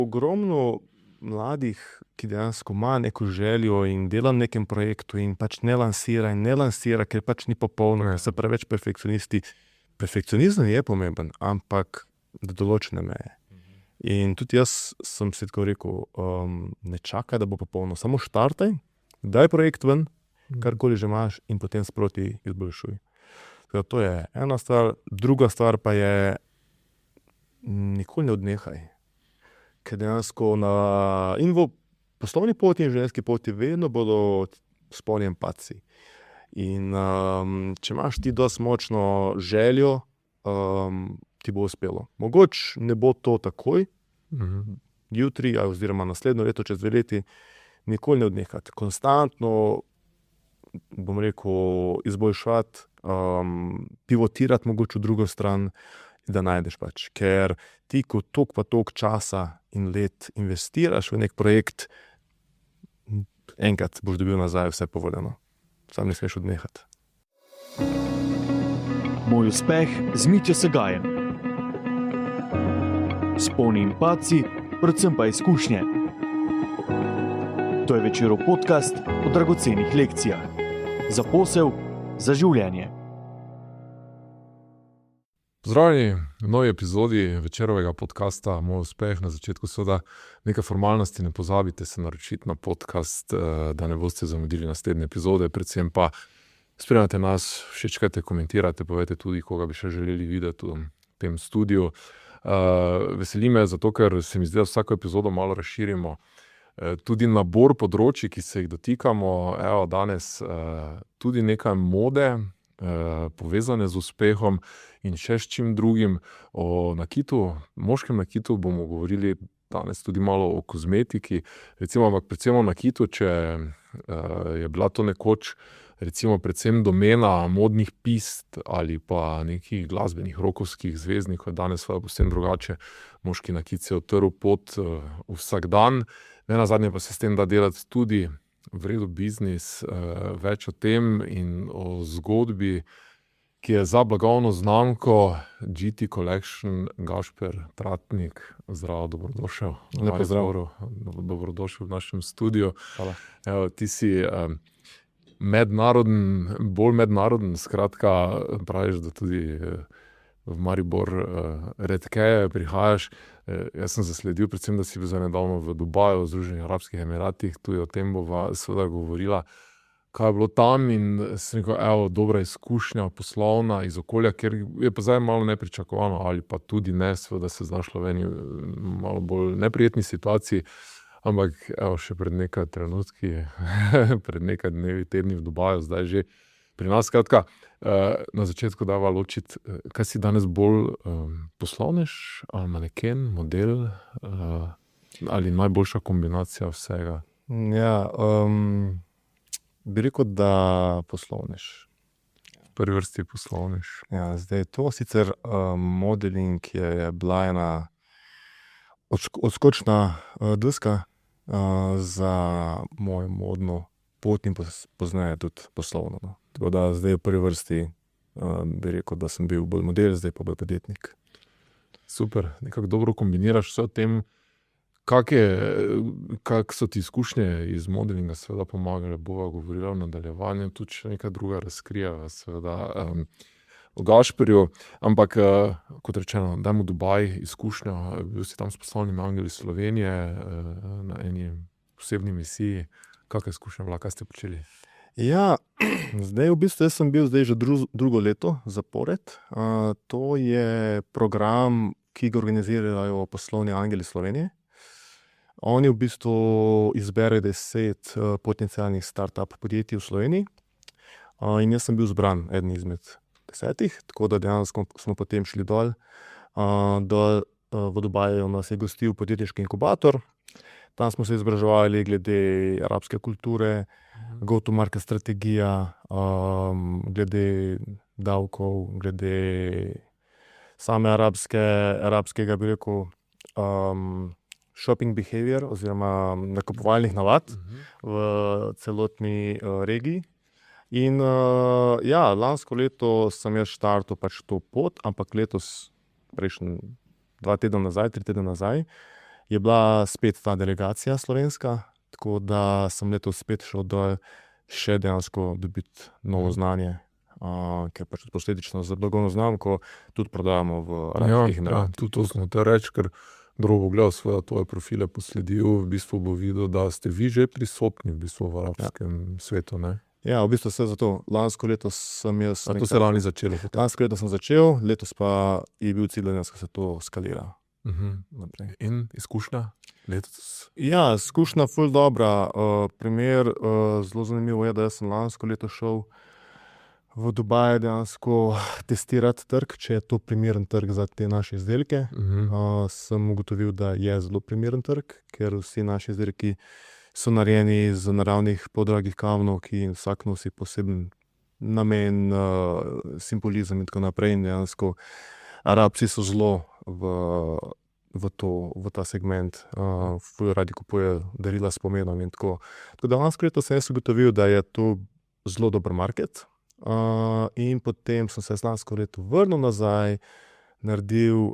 Ogromno mladih, ki dejansko ima neko željo in dela na nekem projektu in pač ne lansira, ker pač ni popolno, ker so preveč perfekcionisti. Perfekcionizem je pomemben, ampak do določene meje. In tudi jaz sem si tako rekel, ne čakaj, da bo popolno, samo štartaj, daj projekt ven, karkoli že imaš in potem sproti izboljšuj. Tako to je ena stvar, druga stvar pa je, nikoli ne odnehaj. Ker dejansko in v poslovni poti in življenjski poti vedno bodo vzponi in padci. In če imaš ti dosti močno željo, ti bo uspelo. Mogoče ne bo to takoj, jutri oziroma naslednjo leto, čez 2 leti, nikoli ne odnehati. Konstantno, bom rekel, izboljševati, pivotirati mogoče v drugo stran, da najdeš pač. Ker ti, ko toliko pa toliko časa in let investiraš v nek projekt, enkrat boš dobil nazaj vse povoljeno. Sam ne smeš odnehati. Moj uspeh z Mitjo Segajem. Vzponi in padci, predvsem pa izkušnje. To je Večerov podcast o dragocenih lekcijah. Za posel, za življenje. Pozdravljeni v novi epizodi Večerovega podcasta Moj uspeh. Na začetku seveda nekaj formalnosti, ne pozabite se naročiti na podcast, da ne boste zamudili naslednje epizode, predvsem pa spremljate nas, všečkajte, komentirate, povejte tudi, koga bi še želeli videti v tem studiu. Veseli me zato, ker se mi zdi, da vsako epizodo malo razširimo. Tudi nabor področji, ki se jih dotikamo, danes tudi nekaj mode, povezane z uspehom in še s čim drugim. O nakitu, moškem nakitu bomo govorili danes tudi malo o kozmetiki, recimo, ampak predvsem o nakitu, če je bila to nekoč recimo predvsem domena modnih pist ali pa nekih glasbenih rokovskih zvezdnikov, danes pa povsem drugače. Moški nakit se je utrl pot vsak dan, nenazadnje pa se s tem da delati tudi v redu biznis, več o tem in o zgodbi, ki je za blagovno znamko GT Collection. Gašper Tratnik, zdravo, dobrodošel. Lep pozdrav. Dobrodošel v našem studiu. Hvala. Ti si bolj mednaroden, skratka, praviš, da tudi v Maribor redkeje prihajaš. Jaz sem zasledil predvsem, da si bil za nedavno v Dubaju, v Združenih arabskih emiratih, tudi o tem bova seveda govorila, kaj je bilo tam, in sem rekel, dobra izkušnja poslovna iz okolja, ker je pa zdaj malo nepričakovano ali pa tudi ne, seveda se znašla v eni malo bolj neprijetni situaciji, ampak še pred nekaj trenutki, pred nekaj dnevi, tedni v Dubaju, zdaj že pri nas. Skratka, na začetku dava ločiti, kaj si danes bolj poslovnež, ali maneken, model, ali najboljša kombinacija vsega? Ja, bi rekel, da poslovnež. V prvi vrsti poslovnež. Ja, zdaj to sicer modeling je bila ena odskočna deska za mojo modno pot in pozneje tudi poslovno. No. Tako da zdaj v prvi vrsti bi rekel, da sem bil bolj model, zdaj pa bolj podjetnik. Super, nekako dobro kombiniraš vse o tem. Kak so ti izkušnje iz modelinga seveda pomagale, bova govorila v nadaljevanju, tudi še nekaj druga razkrijeva seveda o Gašperju, ampak kot rečeno, dajmo Dubaj, izkušnja, bil si tam s poslovnimi angeli Slovenije na eni posebni misiji. Kakšna izkušnja bila, kaj ste počeli? Ja, zdaj v bistvu jaz sem bil zdaj že drugo leto zapored. To je program, ki ga organizirajo poslovni angeli Slovenije. Oni v bistvu izberejo 10 potencialnih start-up podjetij v Sloveniji. In jaz sem bil izbran eden izmed 10, tako da dejansko smo potem šli dol. V Dubaju nas je gostil podjetniški inkubator. Tam smo se izobraževali glede arabske kulture, go-to-market strategija, glede davkov, glede same arabskega, bi rekel, shopping behavior oziroma nakupovalnih navad v celotni regiji. In lansko leto sem jaz štartal pač to pot, ampak letos, 2 tedna nazaj, 3 tedne nazaj, je bila spet ta delegacija slovenska, tako da sem letos spet šel dol še dejansko dobiti novo znanje, ker pač posledično za blagovno znamko tudi prodajamo v Arabskih Emiratih. Tudi to smo te reči, ker drogo gledal svoje tvoje profile, posledil, v bistvu bo videl, da ste vi že prisotni v bistvu v arabskem svetu, ne? Ja, v bistvu vse zato. Lansko leto sem jaz... A to se lani začelo? Lansko leto sem začel, letos pa je bil cilj, da se to skalira. Naprej. In izkušnja letos? Ja, izkušnja ful dobra. Primer, zelo zanimivo je, da sem lansko leto šel v Dubaj dejansko testirati trg, če je to primeren trg za te naše izdelke. Sem ugotovil, da je zelo primeren trg, ker vsi naši izdelki so narejeni iz naravnih podragih kamnov, ki vsak nosi poseben namen, simbolizem in tako naprej. In dejansko Arabci so zelo v ta segment, ful radi kupujejo darila s pomenom in tako. Tako da lansko leto sem jaz ugotovil, da je to zelo dober market. In potem sem se lansko leto vrnil nazaj, naredil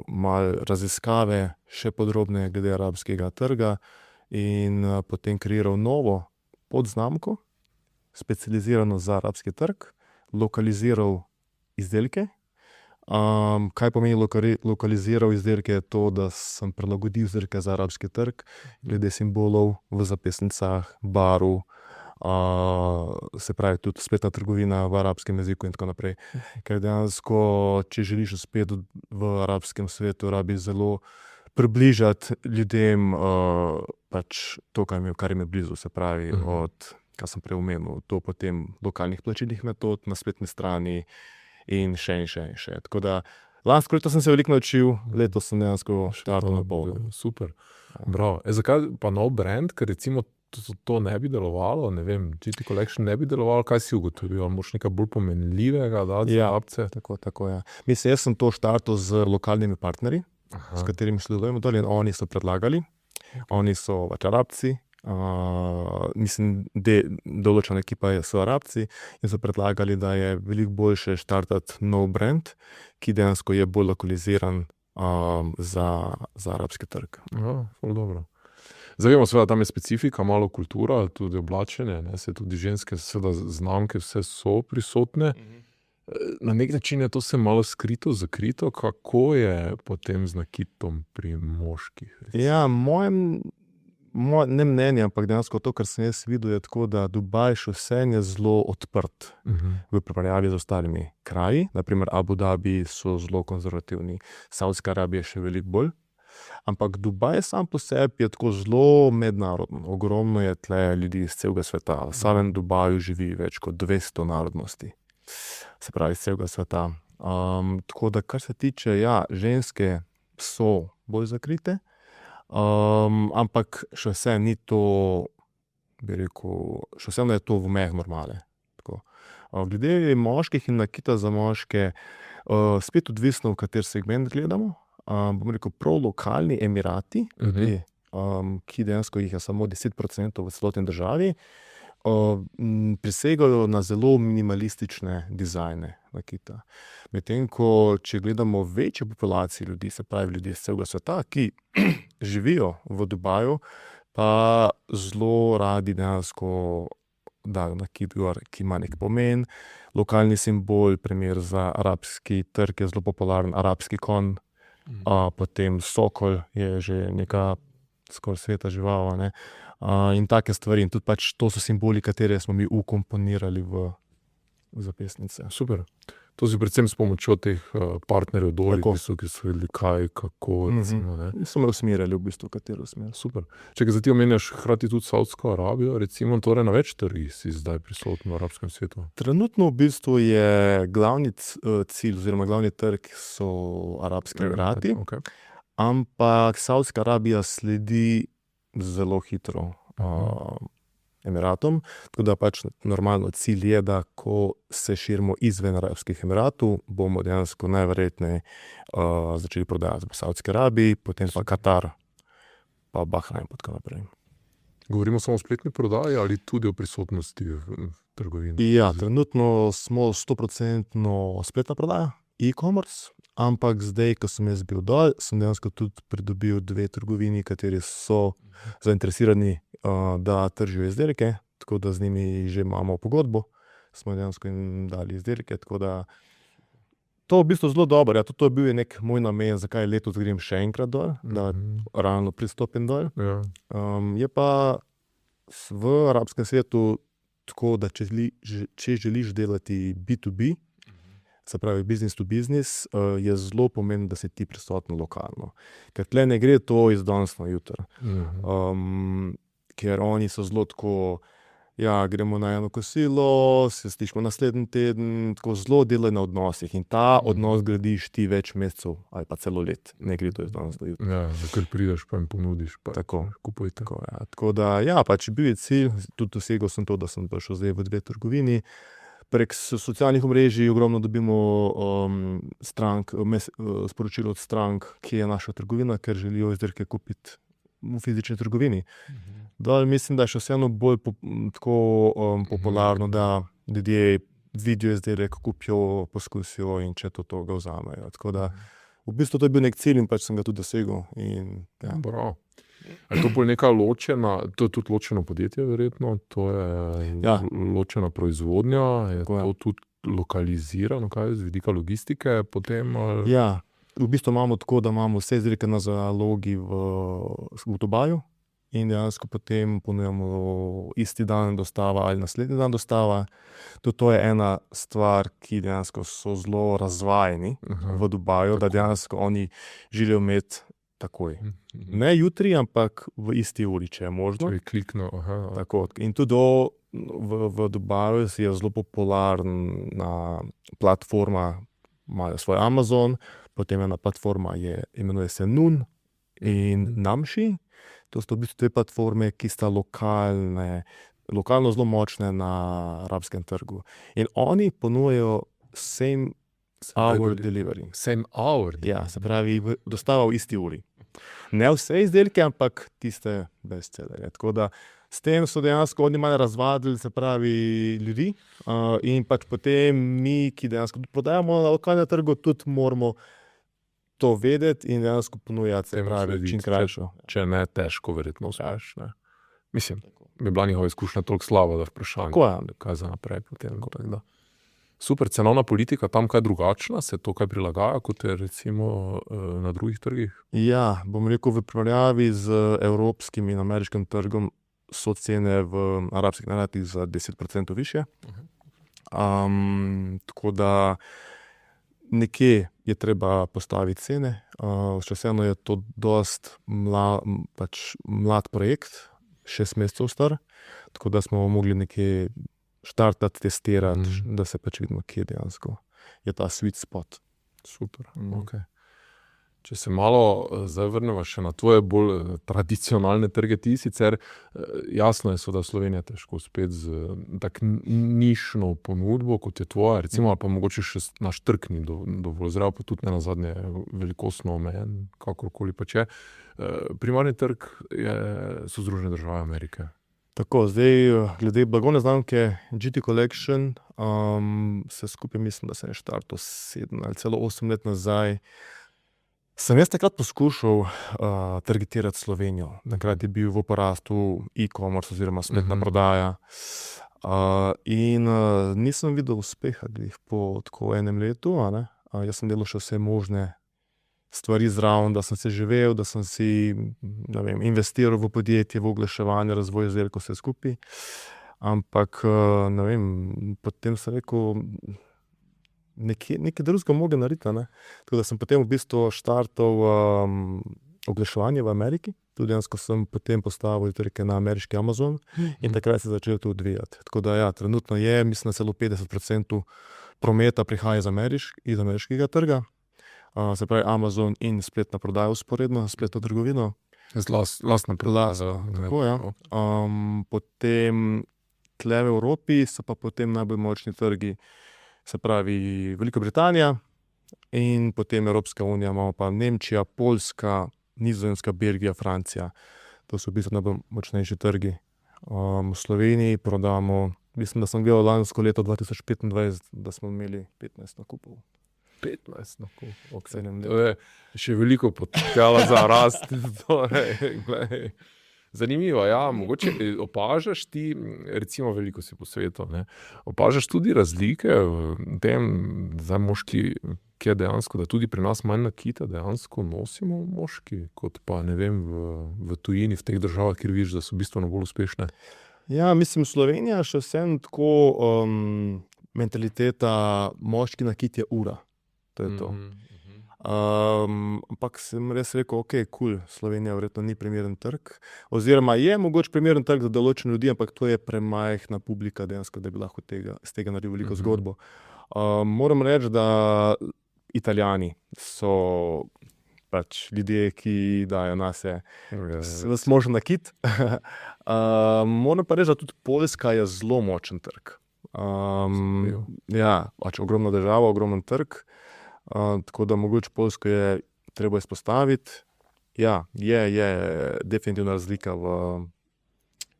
malo raziskave, še podrobneje glede arabskega trga in potem kreiral novo podznamko, specializirano za arabski trg, lokaliziral izdelke. Kaj pomeni lokaliziral izdelke, je to, da sem prilagodil izdelke za arabski trg, glede simbolov v zapestnicah, barv, se pravi tudi spletna trgovina v arabskem jeziku in tako naprej. Ker dejansko, če želiš uspeti v arabskem svetu, rabi zelo približati ljudem pač to, kar jim je blizu, se pravi od, kar sem prej omenil, do potem lokalnih plačilnih metod na spletni strani in še. Tako da lansko leto sem se veliko naučil, letos sem dejansko štartal na polno. Super, bravo. Zakaj pa nov brand, ker recimo to ne bi delovalo, ne vem, GT Collection ne bi delovalo, kaj si ugotovil, moraš nekaj bolj pomenljivega dati za Arabce? Tako, ja. Mislim, jaz sem to štartal z lokalnimi partnerji, s katerimi sodelujemo dol in oni so predlagali, oni so pač Arabci, mislim, določena ekipa so Arabci in so predlagali, da je veliko boljše štartati nov brand, ki dejansko je bolj lokaliziran za arabski trg. Ja, ful dobro. Zavemo seveda, tam je specifika, malo kultura, tudi oblačenje, ne, se tudi ženske, seveda znamke, vse so prisotne. Na nek način je to se malo skrito, zakrito, kako je potem z nakitom pri moških? Ja, ne mnenje, ampak dejansko to, kar sem jaz videl, je tako, da Dubaj še vseeno je zelo odprt v primerjavi z ostalimi kraji. Naprimer Abu Dhabi so zelo konzervativni, Saudska Arabija še veliko bolj. Ampak Dubaj sam po sebi je tako zelo mednaroden. Ogromno je tle ljudi iz celega sveta. V samem Dubaju živi več kot 200 narodnosti. Se pravi, iz celega sveta. Tako da, kar se tiče, ja, ženske so bolj zakrite, ampak še vse ni to, bi rekel, še vse je to v mejah normale. Tako. Glede moških in nakita za moške, spet odvisno, v kater segment gledamo. Bom rekel, prav lokalni Emirati, ki dejansko jih je samo 10% v celotni državi, prisegajo na zelo minimalistične dizajne nakita. Medtem ko, če gledamo večje populacije ljudi, se pravi ljudi iz celega sveta, ki živijo v Dubaju, pa zelo radi dejansko dajo nakit gor, ki ima nek pomen. Lokalni simbol, primer za arabski trg je zelo popularen, arabski konj, potem sokol je že neka skoraj sveta žival, ne. In take stvari. In tudi pač to so simboli, katere smo mi ukomponirali v zapestnice. Super. To si predvsem s pomočjo teh partnerjev dol, ki so vedeli kaj, kako, recimo, ne. So me usmerjali v bistvu, katero smer. Super. Če ga zdaj ti omenjaš hkrati tudi Saudsko Arabijo, recimo, torej na več trgih si zdaj prisoten v arabskem svetu. Trenutno v bistvu je glavni cilj oziroma glavni trg so Arabski Emirati, ampak Saudska Arabija sledi zelo hitro Emiratom, tako da pač normalno cilj je, da ko se širimo izven Arabskih Emiratov, bomo dejansko najverjetneje začeli prodajati v Saudski Arabiji, potem pa Katar, pa Bahrain, pa tako naprej. Govorimo samo o spletni prodaji ali tudi o prisotnosti v trgovini? Ja, trenutno smo 100% spletna prodaja, e-commerce, ampak zdaj, ko sem jaz bil dol, sem dejansko tudi pridobil 2 trgovini, kateri so zainteresirani, da tržijo izdelke, tako da z njimi že imamo pogodbo, smo dejansko jim dali izdelke, tako da to v bistvu zelo dobro, ja, tudi to je bil nek moj namen, zakaj letos grem še enkrat dol, da realno pristopim dol. Ja. Je pa v arabskem svetu tako, da če želiš delati B2B, se pravi business to business, je zelo pomembno, da si ti prisoten lokalno. Ker tle ne gre to iz danes na jutri. Ker oni so zelo tako, ja, gremo na eno kosilo, se slišimo naslednji teden, tako zelo delajo na odnosih in ta odnos gradiš ti več mesecev ali pa celo let, ne gre to iz danes na jutri. Ja, ker prideš pa jim ponudiš, pa Tako. kupujte. Tako da, ja, pač bil je cilj, tudi dosegel sem to, da sem prišel zdaj v 2 trgovini. Prek socialnih omrežij ogromno dobimo sporočilo od strank, kje je naša trgovina, ker želijo izdelke kupiti v fizični trgovini. Dol mislim, da je še vseeno bolj popularno, da ljudje vidijo izdelek, kupijo, poskusijo in če to ga vzamejo. Tako da v bistvu to je bil nek cilj in pač sem ga tudi dosegel. In, ja. Bravo. Je to bolj neka ločena, to je tudi ločeno podjetje verjetno, to je ločena proizvodnja, je to tudi lokalizirano, kaj z vidika logistike potem? Ja, v bistvu imamo tako, da imamo vse izdelke na zalogi v Dubaju in dejansko potem ponujamo isti dan dostava ali naslednji dan dostava. Tudi to je ena stvar, ki dejansko so zelo razvajeni v Dubaju, da dejansko oni želijo imeti takoj. Ne jutri, ampak v isti uri, če je možno. Če je klikno, Tako. In tudi v Dubaju je zelo popularna platforma, imajo svoj Amazon, potem ena platforma imenuje se Nun in Namshi. To so v bistvu 2 platforme, ki sta lokalno zelo močne na arabskem trgu. In oni ponujajo same hour delivery. Same hour? Ja, se pravi, dostava v isti uri. Ne vse izdelke, ampak tiste bestsellerje. Tako da s tem so dejansko oni malo razvadili, se pravi, ljudi, in pač potem mi, ki dejansko tudi prodajamo na lokalnem trgu, tudi moramo to vedeti in dejansko ponujati, se pravi, čim krajšo. Če ne, težko verjetno uspeš, ne. Mislim, bi bila njihova izkušnja toliko slaba, da vprašanje, kaj za naprej potem. Super, cenovna politika tam kaj drugačna, se to kaj prilagaja, kot je recimo na drugih trgih? Ja, bom rekel, v primerjavi z evropskim in ameriškim trgom so cene v arabskih emiratih za 10% višje. Tako da nekje je treba postaviti cene. Še vseeno je to dosti mlad projekt, 6 mesecev star, tako da smo mogli nekje štartati, testirati, da se pač vidimo, kje dejansko je ta sweet spot. Super, ok. Če se malo zdaj vrnemo še na tvoje bolj tradicionalne trge, ti sicer jasno je, da Slovenija težko spet z tak nišno ponudbo, kot je tvoja, recimo, ali pa mogoče še naš trg ni dovolj zrel, pa tudi ne nazadnje velikostno omejen, kakorkoli pač je. Primarni trg so Združene države Amerike. Tako, zdaj glede blagovne znamke GT Collection, se skupaj mislim, da se je štartal 7 ali celo 8 let nazaj. Sem jaz takrat poskušal targetirati Slovenijo. Takrat je bil v porastu e-commerce oziroma spletna prodaja. In nisem videl uspeha po tako enem letu. Jaz sem delal še vse možne stvari zraven, da sem se živel, da sem si investiral v podjetje, v oglaševanje, razvoj izdelkov, vse skupaj. Ampak potem sem rekel, nekaj drugega mogel narediti. Tako da sem potem v bistvu štartal oglaševanje v Ameriki. Tudi dejansko sem potem postavil izdelke na ameriški Amazon in takrat se začel to odvijati. Tako da ja, trenutno je, mislim, celo 50% prometa prihaja iz ameriškega trga. Se pravi Amazon in spletna prodaja vzporedno, spletno trgovino. Lastna prodaja. Tako, ja. Potem tle v Evropi so pa potem najbolj močni trgi, se pravi Velika Britanija in potem Evropska unija, imamo pa Nemčija, Poljska, Nizozemska, Belgija, Francija. To so v bistvu najbolj močnejši trgi. V Sloveniji prodamo, mislim, da sem gledal lansko leto 2025, da smo imeli 15 nakupov. 15, no, okay. 7 let. To je še veliko potenciala za rast. Torej, glej. Zanimivo, ja, mogoče opažaš ti, recimo veliko si po svetu, ne, opažaš tudi razlike v tem, zdaj moški, kje dejansko, da tudi pri nas manj nakita dejansko nosimo moški, kot pa, ne vem, v tujini, v teh državah, kjer vidiš, da so bistveno bolj uspešne. Ja, mislim, Slovenija še vsem tako mentaliteta moški nakit je ura. To je to. Ampak sem res rekel, ok, cool, Slovenija verjetno ni primeren trg, oziroma je mogoče primeren trg za določene ljudi, ampak to je premajhna publika dejansko, da bi lahko z tega naredil veliko zgodbo. Moram reči, da Italijani so pač ljudje, ki dajo nase možen nakit. Moram pa reči, da tudi Poljska je zelo močen trg. Ja, pač ogromna država, ogromen trg. Tako da mogoče Poljsko je treba izpostaviti. Ja, je definitivna razlika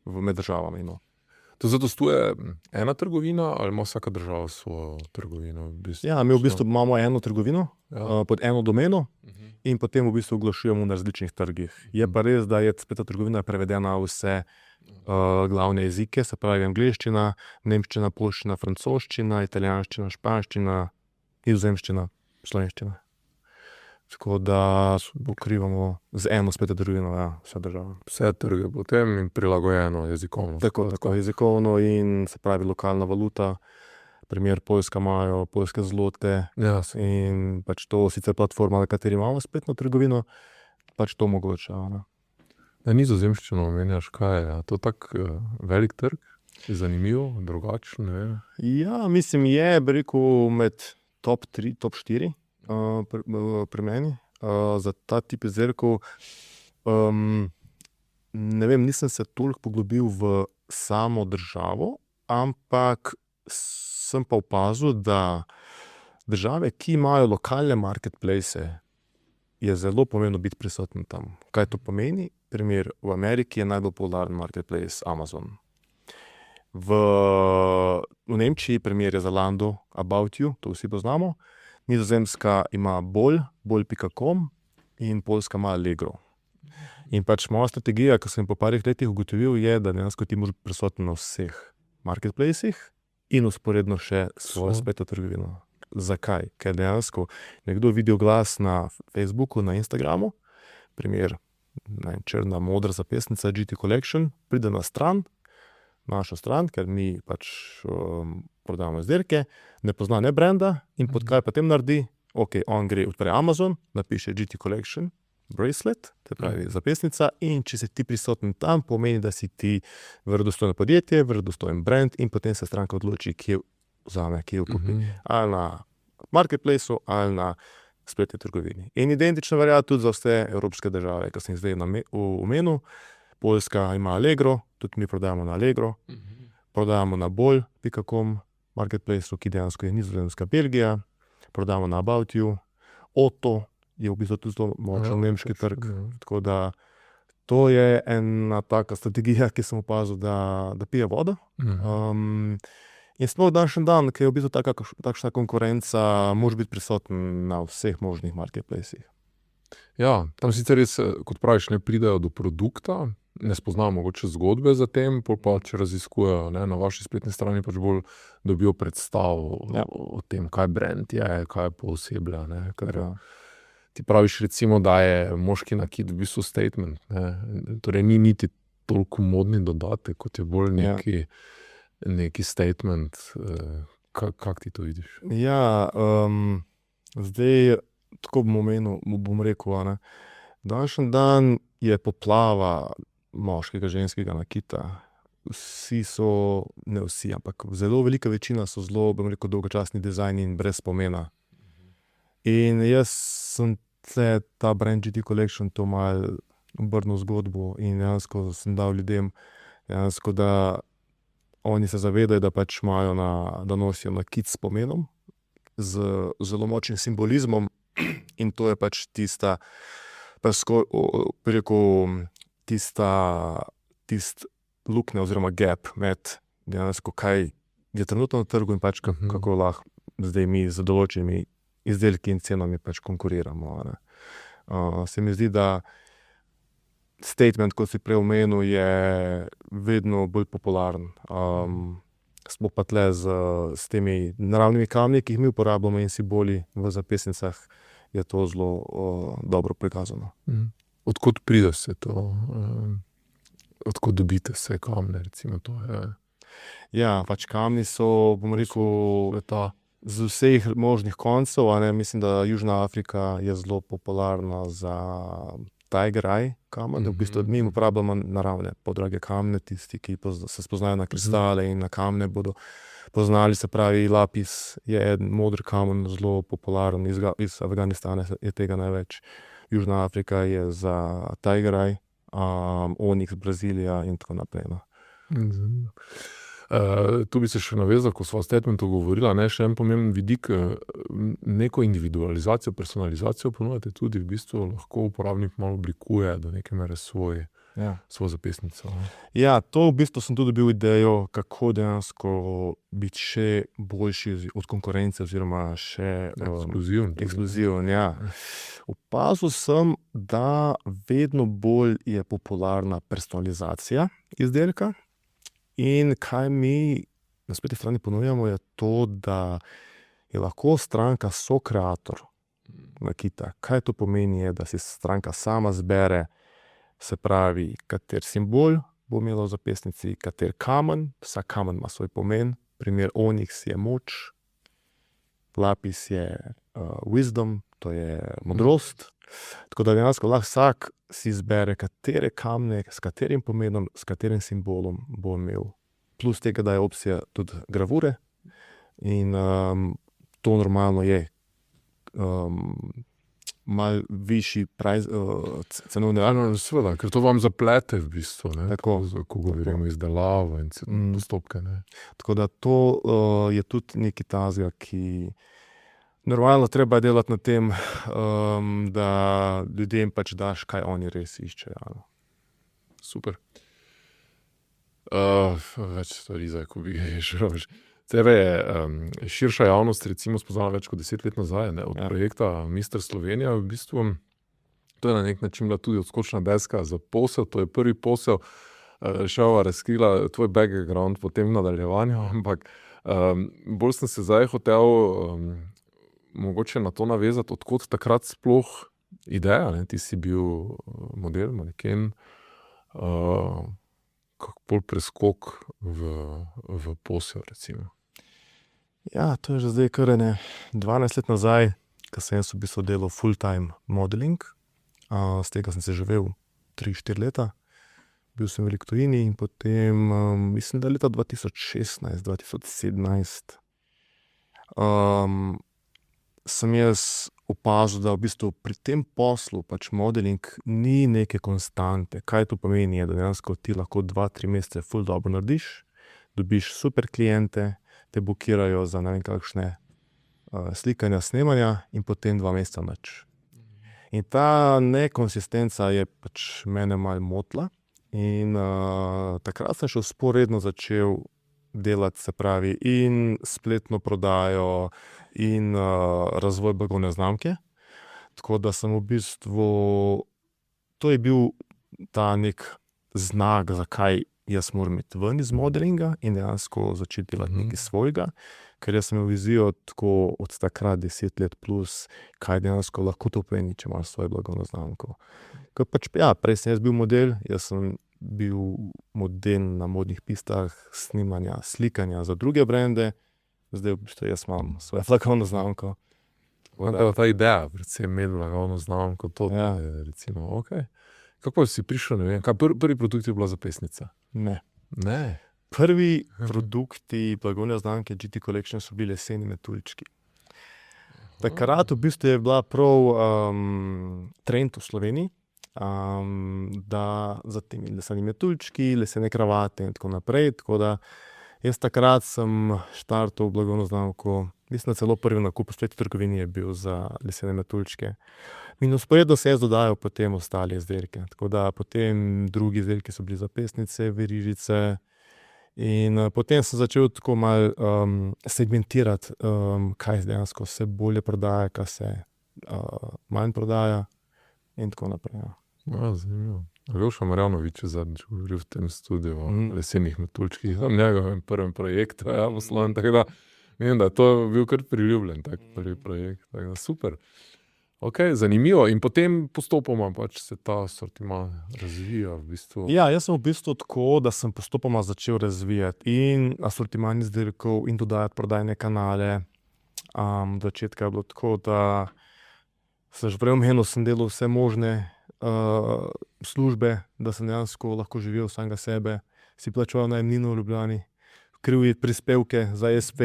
med državami. No. To zadostuje ena trgovina ali ima vsaka država svojo trgovino? V bistvu? Ja, mi v bistvu imamo eno trgovino pod eno domeno in potem v bistvu oglašujemo na različnih trgih. Je pa res, da je spet ta trgovina prevedena v vse glavne jezike, se pravi angleščina, nemščina, poljščina, francoščina, italijanščina, španščina, nizozemščina, slovenščina. Tako da pokrivamo z eno spet trgovino, ja, vse države. Vse trge potem in prilagojeno jezikovno. Tako jezikovno in se pravi lokalna valuta. Primer Poljska imajo poljske zlote in pač to sicer platforma, na kateri imamo spletno trgovino, pač to omogoča. Nizozemščino omenjaš, kaj je? To tak velik trg? Je zanimivo, drugačen, ne vem? Ja, mislim, je, bi rekel, med top 3, top 4 pri meni za ta tip izdelkov. Ne vem, nisem se toliko poglobil v samo državo, ampak sem pa opazil, da države, ki imajo lokalne marketplace, je zelo pomembno biti prisoten tam. Kaj to pomeni? Primer, v Ameriki je najbolj popularen marketplace Amazon. V Nemčiji primer je Zalando, About You, to vsi poznamo. Nizozemska ima bolj.com in Poljska ima Allegro. In pač moja strategija, ki sem po parih letih ugotovil, je, da dejansko ti moraš biti prisoten na vseh marketplacih in usporedno še svojo spletno trgovino. Zakaj? Ker dejansko nekdo vidi oglas na Facebooku, na Instagramu, primer, črna, modra zapestnica GT Collection, pride na stran, našo stran, ker mi pač prodajamo izdelke, ne pozna ne brenda in pod kaj potem naredi, ok, on gre, odpre Amazon, napiše GT Collection, bracelet, to pravi zapestnica, in če si ti prisoten tam, pomeni, da si ti verodostojno podjetje, verodostojen brand in potem se stranka odloči, kje vzame, kje jo kupi. Ali na marketplaceu, ali na spletni trgovini. In identično velja tudi za vse evropske države, ki sem jih zdaj omenil. Poljska ima Allegro, tudi mi prodajamo na Allegro, prodajamo na bolj.com marketplaceu, ki dejansko je Nizozemska, Belgija, prodajamo na About You, Otto je v bistvu tudi močen nemški trg. Tako da to je ena taka strategija, ki sem opazil, da pije vodo. In sploh današnji dan, ki je v bistvu takšna konkurenca, moraš biti prisoten na vseh možnih marketplacih. Ja, tam sicer res, kot praviš, ne pridajo do produkta, ne spoznajo mogoče zgodbe za tem, pa če raziskujejo, ne, na vaši spletni strani pač bolj dobijo predstavo o tem, kaj brand je, kaj pooseblja, ne, ker ti praviš recimo, da je moški nakit v bistvu statement, ne, torej ni niti toliko modni dodatek, kot je bolj neki statement. Kak ti to vidiš? Ja, zdaj tako bom rekel, današnji dan je poplava moškega, ženskega nakita. Vsi so, ne vsi, ampak zelo velika večina so zelo, bom rekel, dolgočasni dizajni in brez pomena. In jaz sem ta brand GT Collection to malo obrnil zgodbo in dejansko sem dal ljudem, dejansko, da oni se zavedajo, da pač imajo da nosijo nakit s pomenom, z zelo močnim simbolizmom. In to je pač tista luknja oziroma gap med dejansko, kaj je trenutno na trgu in pač kako lahko zdaj mi z določenimi izdelki in cenami pač konkuriramo. Ne. Se mi zdi, da statement, kot si prej omenil, je vedno bolj popularen. Smo pa tle s temi naravnimi kamni, ki jih mi uporabljamo in simboli v zapestnicah, je to zelo dobro prikazano. Odkot pride vse to? Odkot dobite vse kamne, recimo to je? Ja, pač kamni so, bom rekel, z vseh možnih koncev, a ne, mislim, da Južna Afrika je zelo popularna za tiger eye kamen, v bistvu mi uporabljamo naravne podrage kamne, tisti, ki se spoznajo na kristale in na kamne, bodo poznali, se pravi, lapis je en modri kamen, zelo popularen, iz Afganistana je tega največ. Južna Afrika je za tiger eye, onyx, Brazilija in tako naprej. Tu bi se še navezal, ko sva o statementu govorila, ne, še en pomemben vidik, neko individualizacijo, personalizacijo ponujate tudi, v bistvu lahko uporabnik malo oblikuje do neke mere svojo zapestnico. Ja, to v bistvu sem tudi dobil idejo, kako dejansko biti še boljši od konkurence oziroma še ekskluziven. Ja. Opazil sem, da vedno bolj je popularna personalizacija izdelka. In kaj mi na spletni strani ponujamo, je to, da je lahko stranka sokreator nakita. Kaj to pomeni, je, da si stranka sama zbere, se pravi, kater simbol bo imela v zapestnici, kater kamen, vsak kamen ima svoj pomen. Primer onyx je moč, lapis je wisdom, to je modrost. Tako da dejansko lahko vsak si izbere, katere kamne, s katerim pomenom, s katerim simbolom bo imel. Plus tega, da je opcija tudi gravure. In to normalno je malo višji cenovni razred. Seveda, ker to vam zaplete v bistvu, ne? Tako, ko govorimo izdelavo in postopke. Ne? Tako da to je tudi nekaj tazga, ki normalno treba delati na tem, da ljudem pač daš, kaj oni res iščejo. Super. Več stvari zdaj, ko bi ga šel. Tebe je širša javnost recimo spoznala več kot 10 let nazaj, ne, od projekta Mister Slovenija. V bistvu to je na nek način bila tudi odskočna deska za posel. To je prvi posel. Ševa razkrila tvoj background potem v nadaljevanju, ampak bolj sem se zdaj hotel mogoče na to navezati, odkot takrat sploh ideja, ne? Ti si bil model, maneken, kako bolj preskok v posel, recimo. Ja, to je že zdaj kar 12 let nazaj, ko sem jaz v bistvu delal full-time modeling. Z tega sem se živel 3-4 leta. Bil sem v tujini in potem, mislim, da leta 2016, 2017, sem jaz opazil, da v bistvu pri tem poslu pač modeling ni neke konstante. Kaj to pomeni, je, da dejansko ti lahko 2-3 mesece ful dobro narediš, dobiš super kliente, te bukirajo za ne vem kakšne slikanja, snemanja in potem 2 meseca nič. In ta nekonsistenca je pač mene malo motila in takrat sem še vzporedno začel delati, se pravi, in spletno prodajo in razvoj blagovne znamke. Tako da sem v bistvu, to je bil ta nek znak, zakaj jaz moram iti ven iz modelinga in dejansko začeti delati nekaj svojega, ker jaz sem imel vizijo tako od takrat 10 let plus, kaj dejansko lahko to pomeni, če imaš svojo blagovno znamko. Ker pač, ja, prej sem jaz bil model, jaz sem bil model na modnih pistah, snimanja, slikanja za druge brende, zdaj v bistvu jaz imam svojo blagovno znamko. Ta ideja, predvsem imeti blagovno znamko, to je recimo, ok. Kako si prišel, ne vem, kaj prvi produkt je bila zapestnica? Ne. Ne? Prvi produkti blagovne znamke GT Collection so bili leseni metuljčki. Takrat v bistvu je bila prav trend v Sloveniji, da za temi lesenimi metuljčki, lesene kravate in tako naprej, tako da jaz takrat sem štartal blagovno znamko, mislim, da celo prvi nakup v spletni trgovini je bil za lesene metuljčke. In vzporedno se je dodajal potem ostale izdelke, tako da potem drugi izdelki so bili zapestnice, verižice In potem sem začel tako malo segmentirati, kaj dejansko se bolje prodaja, kaj se manj prodaja in tako naprej. Ja. Zanimivo. Aljoša Marjanovič je zadnjič govoril v tem studiu o lesenih metuljčkih, tam njegovem prvem projektu, poslovnem, tako da vem, da to je bil kar priljubljen tak prvi projekt, tako da super. Ok, zanimivo. In potem postopoma pač se ta sortiman razvija v bistvu. Ja, jaz sem v bistvu tako, da sem postopoma začel razvijati in asortiman izdelkov in dodajati prodajne kanale. Do začetka je bilo tako, da sem že prej omenil, sem delal vse možne službe, da sem dejansko lahko živel samega sebe, si plačeval najemnino v Ljubljani, kril prispevke za SP,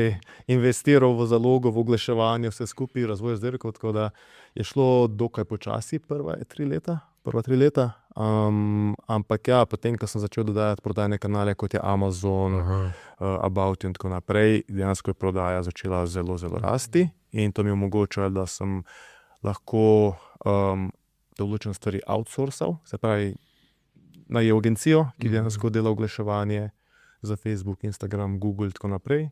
investiral v zalogo, v oglaševanje, vse skupaj, razvoj izdelkov, tako da je šlo dokaj počasi prva 3 leta. Ampak ja, potem, ko sem začel dodajati prodajne kanale, kot je Amazon, About in tako naprej, dejansko je prodaja začela zelo, zelo rasti in to mi je omogočilo, da sem lahko določene stvari outsourcal, se pravi, najel agencijo, ki dejansko dela oglaševanje za Facebook, Instagram, Google in tako naprej.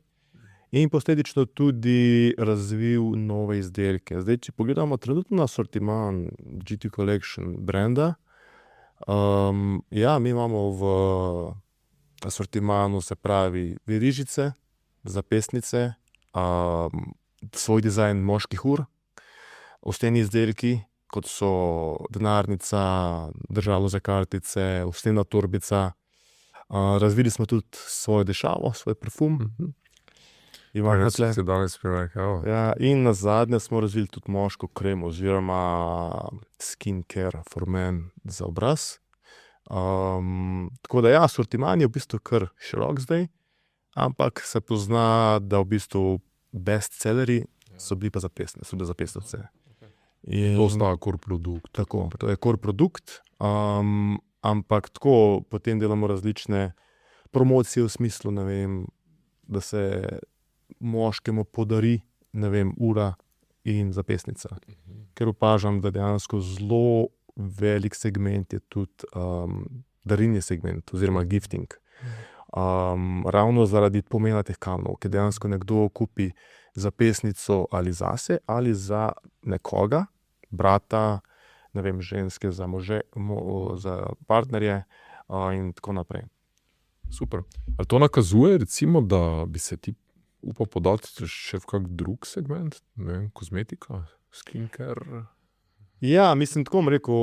In posledično tudi razvil nove izdelke. Zdaj, če pogledamo trenutno asortiman GT Collection branda, ja, mi imamo v asortimanu, se pravi, verižice, zapestnice, svoj dizajn moških ur, osteni izdelki, kot so denarnica, držalo za kartice, ostena torbica. Razvili smo tudi svojo dišavo, svoj parfum. Se danes preveč, Ja, in nazadnje smo razvili tudi moško kremo oziroma skin care for men za obraz. Tako da ja, asortiman je v bistvu kar širok zdaj, ampak se pozna, da v bistvu bestsellerji so bili pa zapestnice. To ostaja core produkt. Tako, to je core produkt, ampak tako potem delamo različne promocije v smislu, ne vem, da se moškemu podari, ne vem, ura in zapestnica. Ker opažam, da dejansko zelo velik segment je tudi darilni segment oziroma gifting. Ravno zaradi pomena teh kamnov, ker dejansko nekdo kupi zapestnico ali zase ali za nekoga, brata, ne vem, ženske, za za partnerje in tako naprej. Super. Ali to nakazuje, recimo, da bi se ti upal podati še v kak drug segment, ne vem, kozmetika, skincare? Ja, mislim, tako bom rekel,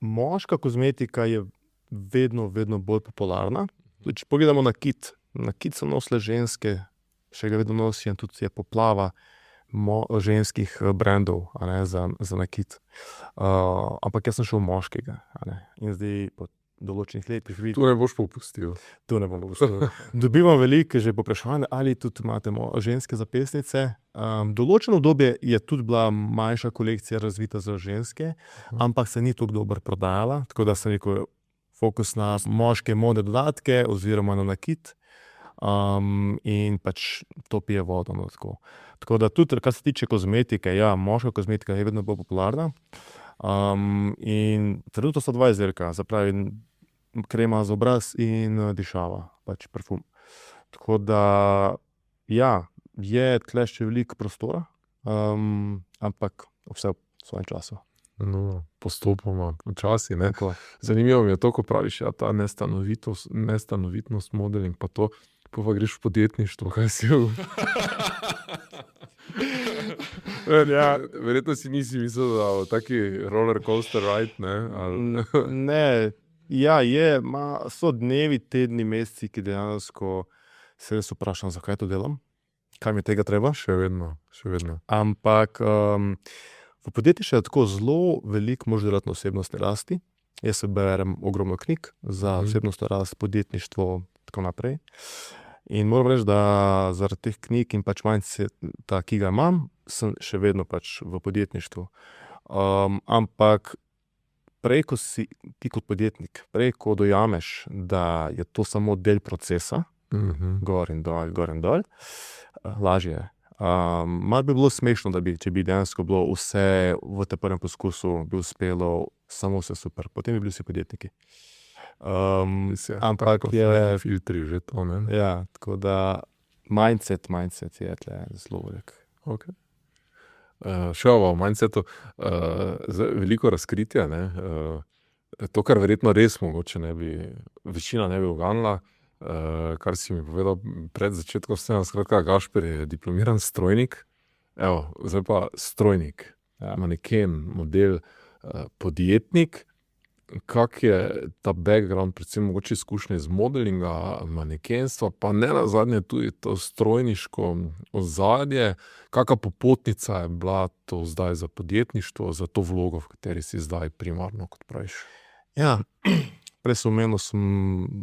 moška kozmetika je vedno bolj popularna. Tudi, če pogledamo nakit so nosile ženske, še ga vedno nosijo in tudi je poplava ženskih brandov, a ne, za nakit. Ampak jaz sem šel moškega, a ne, in zdaj po določenih letih vidim. Tu ne boš popustil. Tu ne bom popustil. Dobivam veliko že povpraševanja, ali tudi imate ženske zapestnice. Določeno obdobje je tudi bila manjša kolekcija razvita za ženske, ampak se ni tako dobro prodajala, tako da sem rekel, fokus na moške modne dodatke oziroma na nakit. In pač to pije vodo. No, tako da tudi, kar se tiče kozmetike, ja, moška kozmetika je vedno bolj popularna. In trenutno so 2 izdelka, se pravi, krema za obraz in dišava, pač parfum. Tako da, ja, je tle še veliko prostora, ampak vse v svojem času. No, postopoma, včasih, ne. Zanimivo mi je to, ko praviš, ja, ta nestanovitnost modeling, pa to, pa greš v podjetništvo, kaj si jo? Ja, verjetno si nisi mislil, da v taki roller coaster ride, ne? Ne, ja, so dnevi, tedni, meseci, ki dejansko se res vprašam, zakaj to delam, kaj mi tega treba. Še vedno. Ampak v podjetništvu je tako zelo veliko možeš delati na osebnostni rasti. Jaz se berem ogromno knjig za osebnostno rast, podjetništvo, tako naprej. In moram reči, da zaradi teh knjig in pač mindset-a, ki ga imam, sem še vedno pač v podjetništvu. Ampak prej, ko si ti kot podjetnik, prej, ko dojameš, da je to samo del procesa, gor in dol, lažje je. Malo bi bilo smešno, če bi dejansko bilo vse v tem prvem poskusu bi uspelo, samo vse super. Potem bi bili vsi podjetniki. Ampak je filtri že to, ne? Ja, tako da mindset je tle zelo velik. Okay. Še o mindsetu, veliko razkritja, ne? To, kar verjetno res mogoče večina ne bi uganila, kar si mi povedal pred začetkom vsega, skratka, Gašper je diplomiran strojnik, zdaj pa strojnik, maneken, model, podjetnik. Kak je ta background, predvsem mogoče izkušnje iz modelinga, manekenstva, pa ne nazadnje tudi to strojniško ozadje, kakšna popotnica je bila to zdaj za podjetništvo, za to vlogo, v kateri si zdaj primarno, kot praviš? Ja, prej sem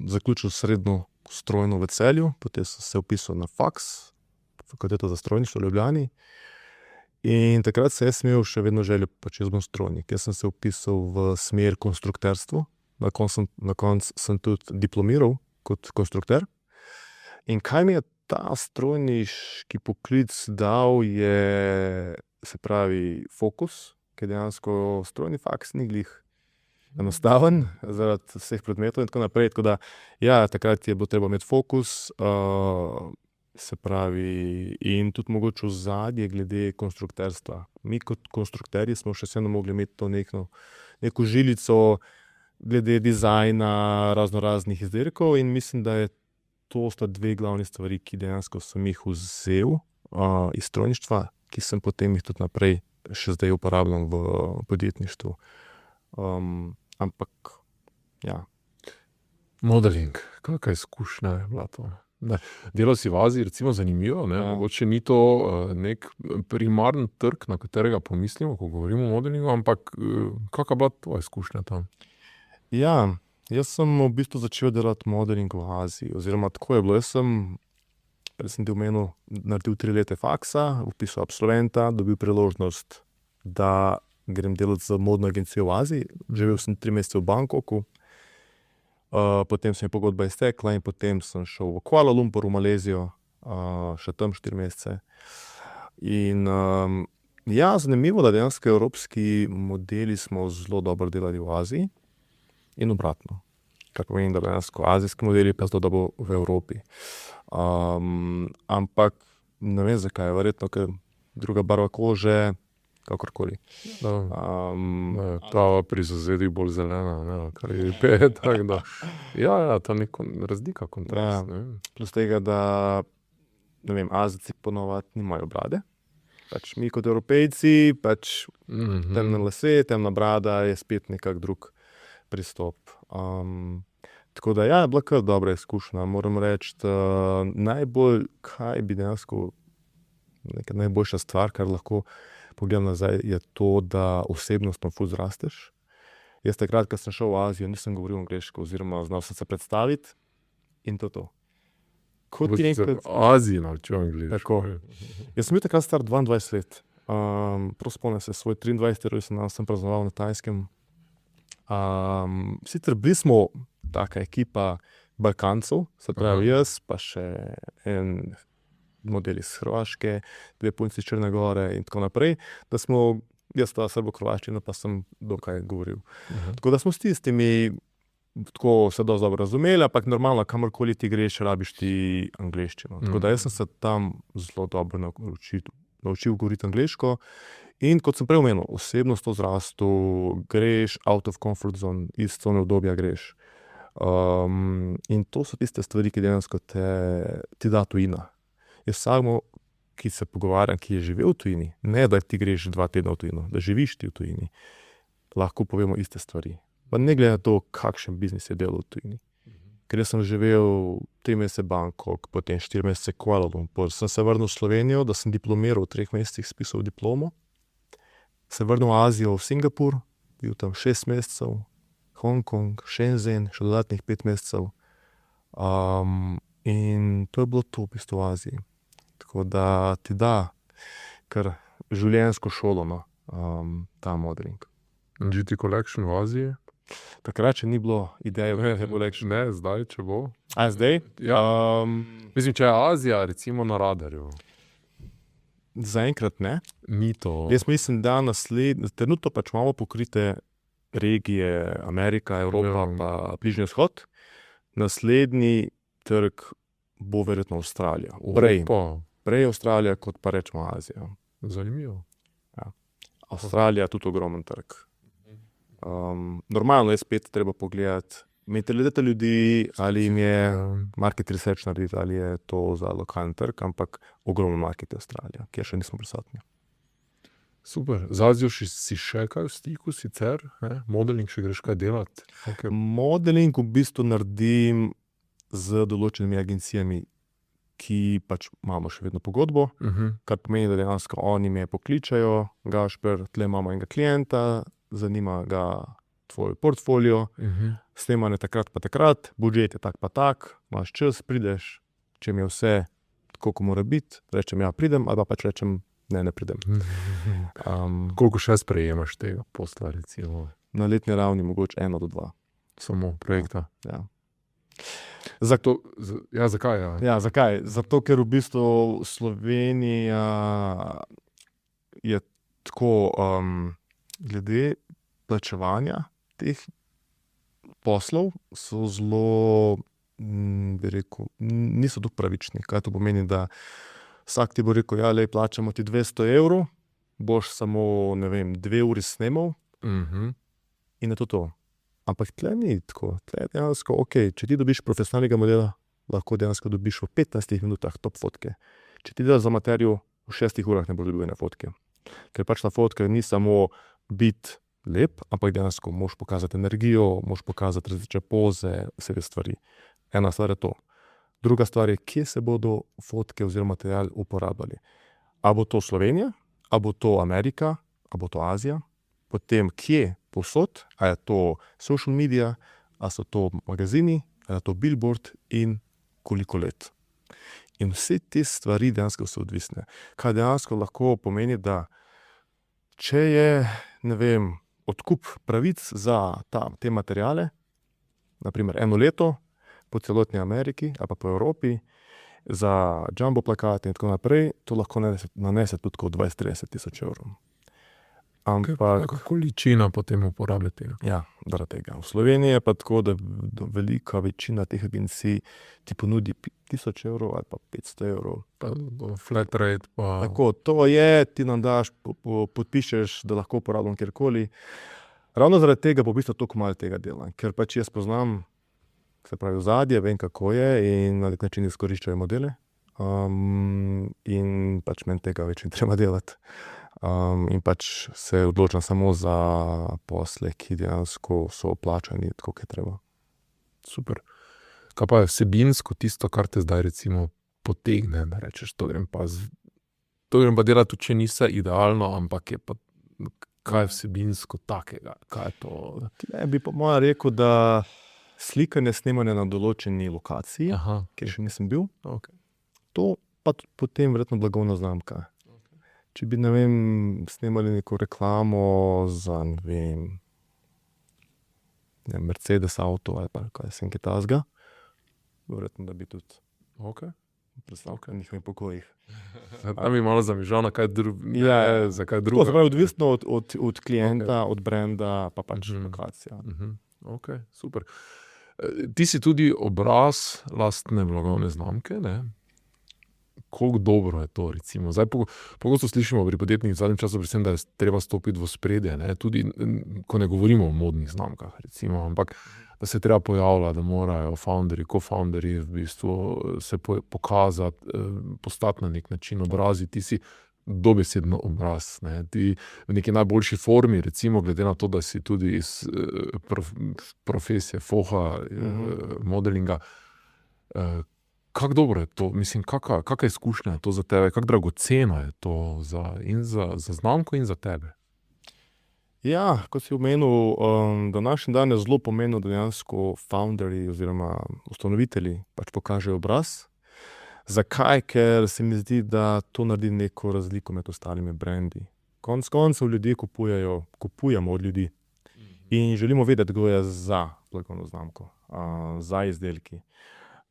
zaključil srednjo strojno v Celju, potem sem se vpisal na faks, fakulteto za strojništvo v Ljubljani. In takrat sem imel še vedno željo, če bom strojnik. Jaz sem se vpisal v smer konstrukterstvo, na koncu sem tudi diplomiral kot konstrukter. In kaj mi je ta strojniški poklic dal, je, se pravi, fokus, ker dejansko strojni faks ni glih enostaven, zaradi vseh predmetov in tako naprej. Tako da, ja, takrat je bilo treba imeti fokus, se pravi, in tudi mogoče ozadje glede konstrukterstva. Mi kot konstrukterji smo še vseeno mogli imeti to neko žilico glede dizajna raznoraznih izdelkov in mislim, da je to sta dve glavni stvari, ki dejansko sem jih vzel iz strojništva, ki sem potem jih tudi naprej še zdaj uporabljam v podjetništvu. Ampak, ja. Modeling, kakšna izkušnja je bila to? Delal si v Aziji, recimo, zanimivo, ne? Mogoče ni to nek primarni trg, na katerega pomislimo, ko govorimo o modelingu, ampak kakšna je bila tvoja izkušnja tam? Ja, jaz sem v bistvu začel delati modeling v Aziji, oziroma tako je bilo. Prej sem ti omenil, naredil 3 leta faksa, vpisal absolventa, dobil priložnost, da grem delati za modno agencijo v Aziji. Živel sem 3 mesece v Bangkoku. Potem se je pogodba iztekla in potem sem šel v Kuala Lumpur, v Malezijo, še tam 4 mesece. In ja, zanimivo, da dejansko evropski modeli smo zelo dobro delali v Aziji in obratno. Kar pomeni, da dejansko azijski modeli pa zelo dobro v Evropi. Ampak ne vem zakaj, verjetno, ker druga barva kože, kakorkoli. Ta pri Zazedih bolj zelena, ne, kar je tako da. Ja, ta neko razlika, kontrast. Plus tega, da, ne vem, Azijci ponovadi nimajo brade. Pač mi kot Evropejci, pač temne lase, temna brada je spet nekak drug pristop. Tako da, ja, je bila kar dobra izkušnja. Moram reči, najbolj, kaj bi dejansko, neka najboljša stvar, kar lahko pogledam nazaj, je to, da osebnostno ful zrasteš. Jaz takrat, ko sem šel v Azijo, nisem govoril angleško, oziroma znal sem se predstaviti in to. Kot ti enkrat... Aziji naučil angleško. Tako. Jaz sem bil takrat star 22 let. Prav spomnim se, svoj 23. rojstni dan sem praznoval na Tajskem. Sicer bili smo taka ekipa Balkancev, se pravi jaz, pa še en model iz Hrvaške, 2 punci iz Črne Gore in tako naprej, da smo, jaz ta srbo-hrvaščino pa sem dokaj govoril. Tako da smo s tistimi tako se dosti dobro razumeli, ampak normalno, kamorkoli ti greš, rabiš ti angleščino. Tako da jaz sem se tam zelo dobro naučil govoriti angleško in kot sem prej omenil, osebnost to zrastu, greš out of comfort zone, iz cone obdobja greš. In to so tiste stvari, ki dejansko ti da tujina. Jaz samo, ki se pogovarjam, ki je živel v tujini, ne da ti greš 2 tedna v tujino, da živiš ti v tujini, lahko povemo iste stvari. Pa ne glede na to, kakšen biznis je delal v tujini. Ker jaz sem živel 3 mesece Bangkok, potem 4 mesece Kuala Lumpur, sem se vrnil v Slovenijo, da sem diplomiral, v 3 mesecih spisal diplomo, se vrnil v Azijo, v Singapur, bil tam 6 mesecev, Hongkong, Shenzhen, še dodatnih 5 mesecev. In to je bilo to v bistvu v Aziji. Tako da ti da kar življenjsko šolo, ta modeling. GT Collection v Aziji? Takrat še ni bilo ideje v GT Collection. Ne, zdaj, če bo. A zdaj? Ja. Mislim, če je Azija recimo na radarju. Zaenkrat ne. Ni to. Jaz mislim, da trenutno pač imamo pokrite regije Amerika, Evropa pa Bližnji vzhod. Naslednji trg bo verjetno Avstralija. Prej Avstralija, kot pa rečemo Azija. Zanimivo. Avstralija je tudi ogromen trg. Normalno je spet treba pogledati mentalitete ljudi, ali jim je market research narediti, ali je to za lokalni trg, ampak ogromen market je Avstralija, kjer še nismo prisotni. Super. Z Azijo si še kaj v stiku sicer? Modeling še greš kaj delati? Okay. Modeling v bistvu naredim z določenimi agencijami, ki pač imamo še vedno pogodbo, kar pomeni, da dejansko oni me pokličajo, Gašper, tle imamo enega klienta, zanima ga tvoj portfolio, snemanje takrat pa takrat, budžet je tak pa tak, imaš čas, prideš, če mi je vse tako, ko mora biti, rečem ja, pridem, ali pa pač rečem ne pridem. Koliko še sprejemaš tega posla, recimo? Na letni ravni mogoče 1 do 2. Samo projekta? Ja. Zakaj? Ja, zakaj? Zato, ker v bistvu Slovenija je tako glede plačevanja teh poslov so zelo, bi rekel, niso tako pravični. Kaj to pomeni, da vsak ti bo rekel, ja, lej, plačamo ti 200 €, boš samo, 2 uri snemal in je to. Ampak tle ni tako. Tle je dejansko, če ti dobiš profesionalnega modela, lahko dejansko dobiš v 15 minutah top fotke. Če ti delaš za materijo, v 6 urah ne boš dobil ene fotke. Ker pač na fotke ni samo biti lep, ampak dejansko moš pokazati energijo, moš pokazati različne poze, vse te stvari. Ena stvar je to. Druga stvar je, kje se bodo fotke oziroma material uporabljali. A bo to Slovenija, a bo to Amerika, a bo to Azija, potem kje, povsod, a je to social media, a so to magazini, a je to billboard in koliko let. In vse te stvari dejansko so odvisne. Kaj dejansko lahko pomeni, da če je, odkup pravic za te materiale, naprimer 1 leto, po celotni Ameriki ali pa po Evropi, za jumbo plakate in tako naprej, to lahko nanese tudi kot 20-30 tisoč €. Ampak Kakšna količina potem uporablja tega? ja, zaradi tega. V Sloveniji je pa tako, da velika večina teh agencij ti ponudi 1000 € ali pa 500 €. Pa flat rate pa... Tako, to je, ti nam daš, podpišeš, da lahko uporabljam kjerkoli. Ravno zaradi tega bo v bistvu toliko malo tega dela, ker pač jaz poznam, se pravi ozadje, vem kako je in na nek način izkoriščajo modele. In pač meni tega več ni treba delati. In pač se odločam samo za posle, ki dejansko so plačani tako, kot je treba. Super. Kaj pa je vsebinsko tisto, kar te zdaj recimo potegne, da rečeš, to grem pa delati, če ni vse idealno, ampak je pa, kaj je vsebinsko takega, kaj je to? Tle bi po mojem rekel, da slikanje, snemanje na določeni lokaciji, kjer še nisem bil, to pa potem verjetno blagovna znamka. Če bi, snemali neko reklamo za, Mercedes avto ali pa kaj takega, verjetno, da bi tudi predstavljal njihovih pokojih. Tam bi malo zamižal na kaj za kaj To drugo. se pravi odvisno od klienta, od brenda, pa pač lokacija. Super. Ti si tudi obraz lastne blagovne znamke, ne? Koliko dobro je to, recimo? Zdaj pogosto slišimo pri podjetnikih v zadnjem času predvsem, da je treba stopiti v ospredje, ne? Tudi, ko ne govorimo o modnih znamkah, recimo, ampak da se treba pojavljati, da morajo founderji, co-founderji v bistvu se pokazati, postati na nek način obrazi. Ti si dobesedno obraz, ne? Ti v neki najboljši formi, recimo, glede na to, da si tudi iz profesije foha, modelinga. Kako dobro je to? Mislim, kakšna izkušnja je to za tebe? Kako dragoceno je to za znamko in za tebe? Ja, kot si omenil, današnji dan je zelo pomenil, da dejansko founderji oziroma ustanovitelji pač pokažejo obraz. Zakaj? Ker se mi zdi, da to naredi neko razliko med ostalimi brendi. Konec koncev ljudje kupujemo od ljudi in želimo vedeti, kdo je za blagovno znamko, za izdelki.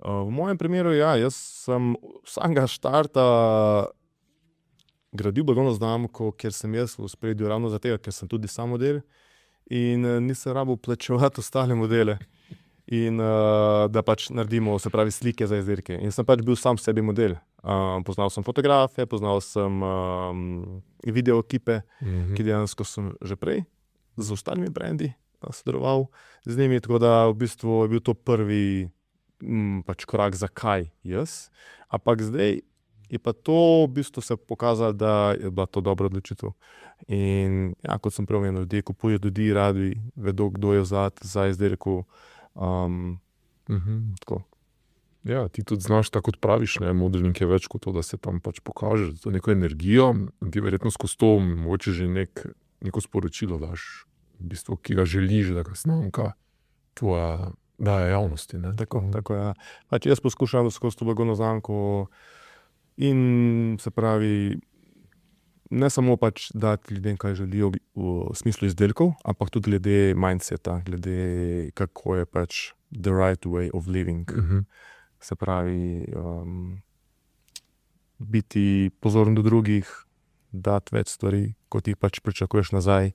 V mojem primeru, ja, jaz sem vsakega štarta gradil blagovno znamko, ker sem jaz v ospredju ravno zato, ker sem tudi sam model in nisem rabil plačevati ostale modele. In da pač naredimo, se pravi, slike za izdelke. In sem pač bil sam sebi model. Poznal sem fotografe, poznal sem video ekipe, ki dejansko sem že prej z ostalimi brendi sodeloval z njimi, tako da v bistvu je bil to prvi pač korak, zakaj jaz. Ampak zdaj je pa to v bistvu se pokazalo, da je bila to dobra odločitev. In ja, kot sem prej omenil, ljudje kupujejo, ljudi radi vedo, kdo je za izdelku. Tako. Ja, ti tudi znaš, tako kot praviš, ne, modeling je več kot to, da se tam pač pokaže to neko energijo, ti verjetno skozi to mogoče že neko sporočilo daš, v bistvu, ki ga želiš, da ga znamka tvoja daje javnosti. Ne? Tako, ja. Pač jaz poskušam skozi to blagovno znamko in se pravi, ne samo pač dati ljudem, kaj želijo v smislu izdelkov, ampak tudi glede mindseta, glede kako je pač the right way of living. Se pravi, biti pozoren do drugih, dati več stvari, kot jih pač pričakuješ nazaj.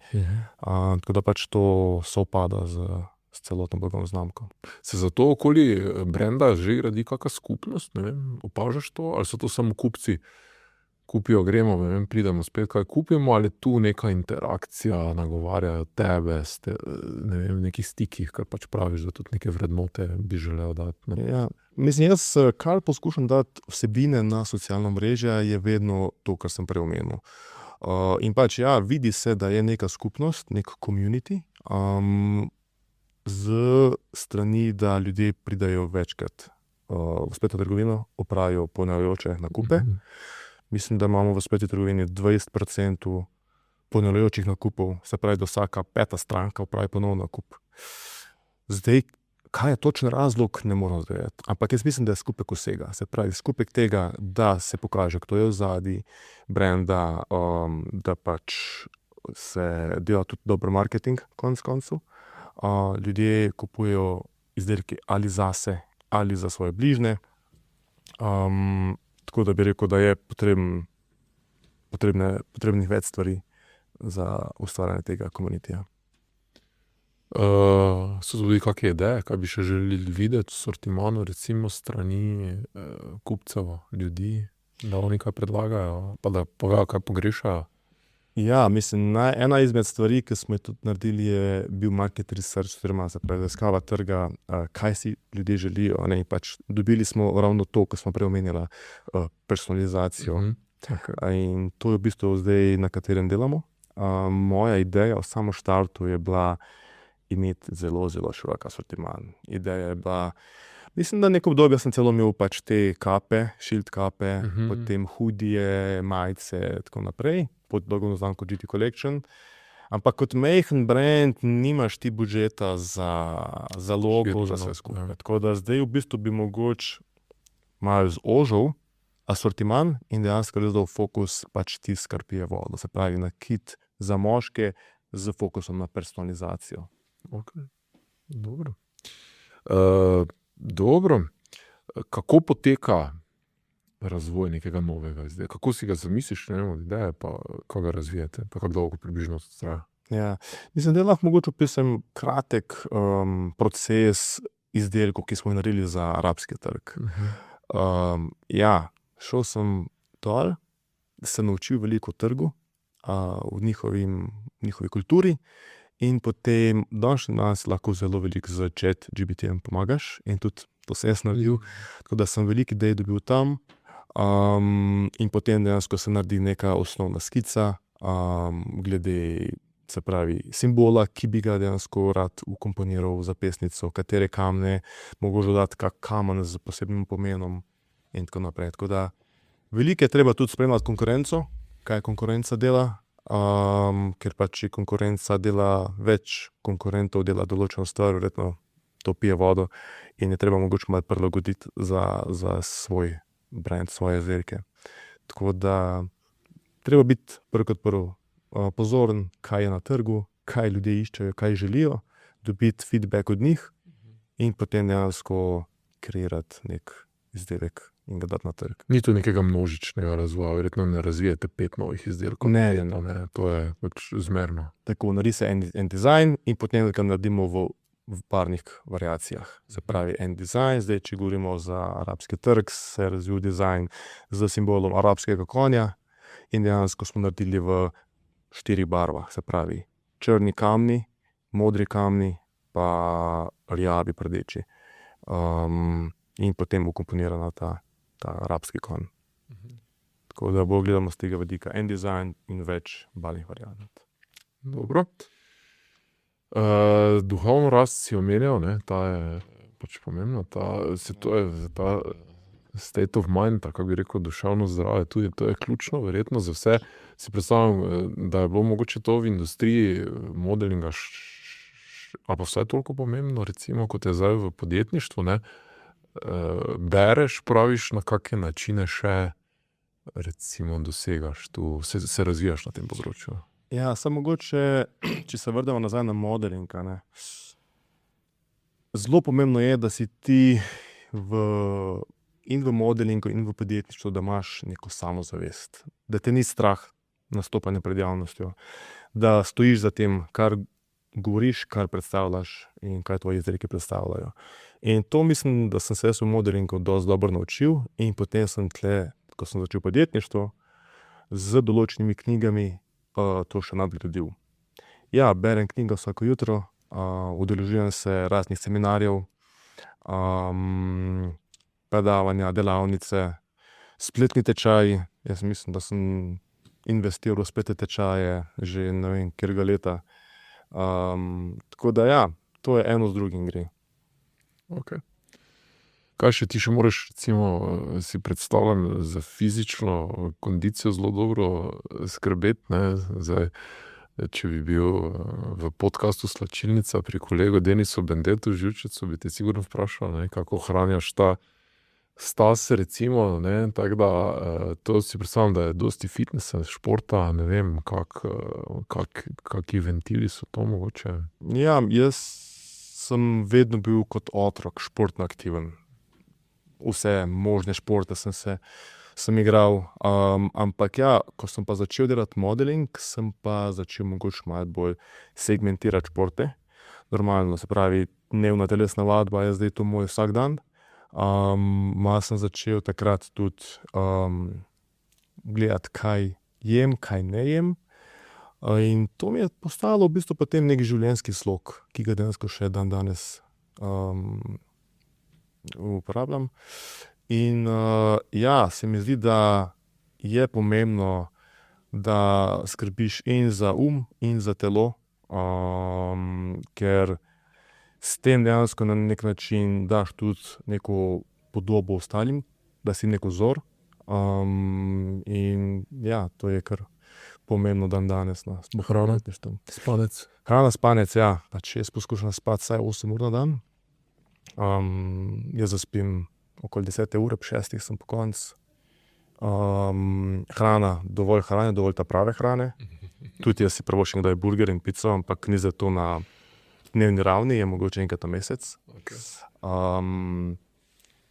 Tako da pač to sovpada s celotno blagovno znamko. Se zato okoli brenda že gradi kakšna skupnost, ne vem, opažaš to, ali so to samo kupci? Kupijo, gremo, ne vem, pridemo spet, kaj kupimo, ali tu neka interakcija, nagovarjajo tebe, ne vem, v nekih stikih, kar pač praviš, da tudi neke vrednote bi želel dati. Ne? Ja, mislim, jaz, kar poskušam dati vsebine na socialno mrežje, je vedno to, kar sem prej omenil. In pač, ja, vidi se, da je neka skupnost, nek community, z strani, da ljudje pridajo večkrat v spletno trgovino, opravijo ponavljajoče nakupe. Mislim, da imamo v spletni trgovini 20% ponavljajočih nakupov, se pravi, da vsaka peta stranka opravi ponovno nakup. Zdaj, kaj je točen razlog, ne moramo zdajati. Ampak jaz mislim, da je skupek vsega. Se pravi, skupek tega, da se pokaže, kdo je vzadaj brenda, da pač se dela tudi dober marketing, konec koncev. Ljudje kupujejo izdelke ali zase, ali za svoje bližnje. Tako da bi rekel, da je potrebnih več stvari za ustvarjanje tega komunitija. So tudi kakšne ideje, kaj bi še želeli videti v sortimanu, recimo strani kupcev, ljudi, da oni kaj predlagajo, pa da povejo, kaj pogrešajo? Ja, mislim, ena izmed stvari, ki smo jo tudi naredili, je bil market research, oziroma raziskava trga, kaj si ljudje želijo. Ne? Pač dobili smo ravno to, ko smo prej omenili, personalizacijo. In to je v bistvu zdaj, na katerem delamo. Moja ideja v samem štartu je bila imeti zelo, zelo širok asortiman. Ideja je bila, mislim, da neko obdobje sem celo imel pač te kape, shield kape, potem hoodije, majice, tako naprej, pod blagovno znamko GT Collection. Ampak kot majhen brand nimaš ti budžeta za logo, za vse skupaj. Tako da zdaj v bistvu bi mogoče malo zožil asortiman in dejansko res dal fokus pač tisto, kar pije vodo. Se pravi, nakit za moške z fokusom na personalizacijo. Okay. Dobro. Kako poteka razvoj nekega novega izdelka? Kako si ga zamisliš, ne vem, od ideje, pa kako ga razvijete, pa kako dolgo približno to traja? Ja, mislim, da lahko mogoče opišem kratek proces izdelkov, ki smo jih naredili za arabski trg. Ja, šel sem dol, se naučil veliko o trgu, v njihovi kulturi, in potem danes lahko zelo veliko z ChatGPT-jem pomagaš, in tudi to sem jaz naredil, tako da sem veliko idej dobil tam, in potem dejansko se naredi neka osnovna skica, glede, se pravi, simbola, ki bi ga dejansko rad vkomponiral v zapestnico, katere kamne, mogoče dodati kak kamen z posebnim pomenom in tako naprej. Tako da veliko je treba tudi spremljati konkurenco, kaj konkurenca dela, ker pač če konkurenca dela več, konkurentov dela določeno stvar, verjetno to pije vodo in je treba mogoče malo prilagoditi za svoj brand, svoje izdelke. Tako da treba biti prvo kot prvo pozoren, kaj je na trgu, kaj ljudje iščejo, kaj želijo, dobiti feedback od njih in potem dejansko kreirati nek izdelek, in ga dati na trg. Ni to nekega množičnega razvoja, verjetno ne razvijete 5 novih izdelkov. Ne. To je pač zmerno. Tako, naredi se en dizajn in potem ga naredimo v parnih variacijah. Se pravi, en dizajn, zdaj, če govorimo za arabski trg, se je razvil dizajn z simbolom arabskega konja in dejansko smo naredili v 4 barvah, se pravi, črni kamni, modri kamni, pa rjavi rdeči. In potem ukomponirana ta arabski konj. Tako da bo gledamo z tega vidika en dizajn in več barvnih variant. Dobro. Duhovno rast si omenjal, ne? Ta je pač pomembna. To je ta state of mind, kako bi rekel, duševno zdravje, tudi to je ključno, verjetno za vse. Si predstavljam, da je bilo mogoče to v industriji modelinga ali pa vsaj toliko pomembno, recimo, kot je zdaj v podjetništvu, ne? Bereš, praviš, na kakšne načine še recimo dosegaš tu, se razvijaš na tem področju. Ja, samo mogoče, če se vrnemo nazaj na modeling, ne. Zelo pomembno je, da si ti in v modelingu in v podjetništvu, da imaš neko samozavest. Da te ni strah nastopanja pred javnostjo. Da stojiš za tem, kar govoriš, kar predstavljaš in kaj tvoji izdelki predstavljajo. In to mislim, da sem se v modelingu dosti dobro naučil in potem sem tle, ko sem začel podjetništvo, z določenimi knjigami to še nadgradil. Ja, berem knjigo vsako jutro, udeležujem se raznih seminarjev, predavanja, delavnice, spletni tečaji. Jaz mislim, da sem investiral v spletne tečaje že ne vem katerega leta. Tako da ja, to je eno z drugim gre. Okay. Kaj še ti še moraš, recimo, si predstavljam za fizično kondicijo zelo dobro skrbeti, ne? Zdaj, če bi bil v podcastu Slačilnica pri kolegu Denisu Bendetu Živčecu, bi te sigurno vprašal, ne, kako ohranjaš ta stas, recimo, ne, tako da to si predstavljam, da je dosti fitnesa, športa, ne vem, kaki ventili so to mogoče. Ja, jaz sem vedno bil kot otrok športno aktiven. Vse možne športe sem igral, ampak ja, ko sem pa začel delati modeling, sem pa začel mogoče malo bolj segmentirati športe. Normalno, se pravi, dnevna telesna vadba je zdaj to moj vsak dan. Malo sem začel takrat tudi gledati, kaj jem, kaj ne jem. In to mi je postalo v bistvu potem nek življenjski slog, ki ga dejansko še danes uporabljam. In ja, se mi zdi, da je pomembno, da skrbiš in za in za telo, ker s tem dejansko na nek način daš tudi neko podobo ostalim, da si nek vzor. In ja, to je kar pomembno danes. Hrana, spanec. Hrana, spanec, ja. Pač jaz poskušam spati vsaj 8 ur na dan. Jaz zaspim okoli 10 ure, ob 6 sem po koncu. Hrana, dovolj ta prave hrane. Tudi jaz si privoščim kdaj burger in pico, ampak ni za to na dnevni ravni, je mogoče enkrat na mesec. Okay.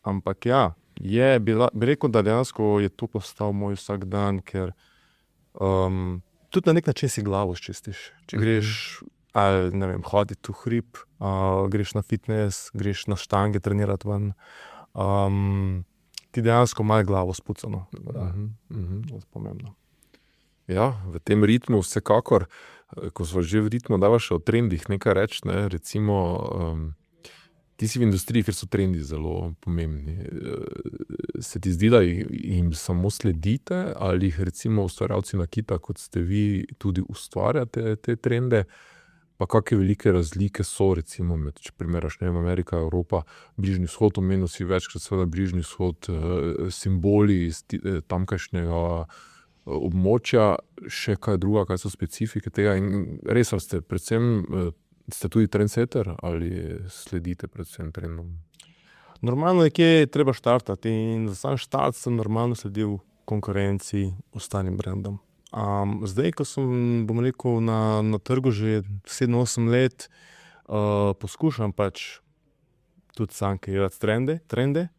Ampak ja, bi rekel, da dejansko je to postal moj vsak dan, ker tudi na nek način si glavo sčistiš. Če greš ali, ne vem, hoditi v hrib, greš na fitness, greš na štange trenirati ven, ti dejansko malo glavo spucano. To je pomembno. Ja, v tem ritmu vsekakor, ko smo že v ritmu, dava še o trendih nekaj reči, ne, recimo, ti si v industriji, ker so trendi zelo pomembni. Se ti zdi, da jim samo sledite ali jih recimo ustvarjalci nakita, kot ste vi, tudi ustvarjate te trende? Pa kakšne velike razlike so recimo med, če primeraš, ne vem, Amerika, Evropa, Bližnji vzhod, omenil si večkrat seveda Bližnji vzhod, simboli iz tamkajšnjega območja, še kaj druga, kaj so specifike tega in res ste predvsem, ste tudi trendsetter ali sledite predvsem trendom? Normalno je, kje je treba štartati in za sam štart sem normalno sledil konkurenci ostalim brandom. Zdaj, ko sem, bom rekel, na trgu že 7-8 let, poskušam pač tudi sam kreirati trende.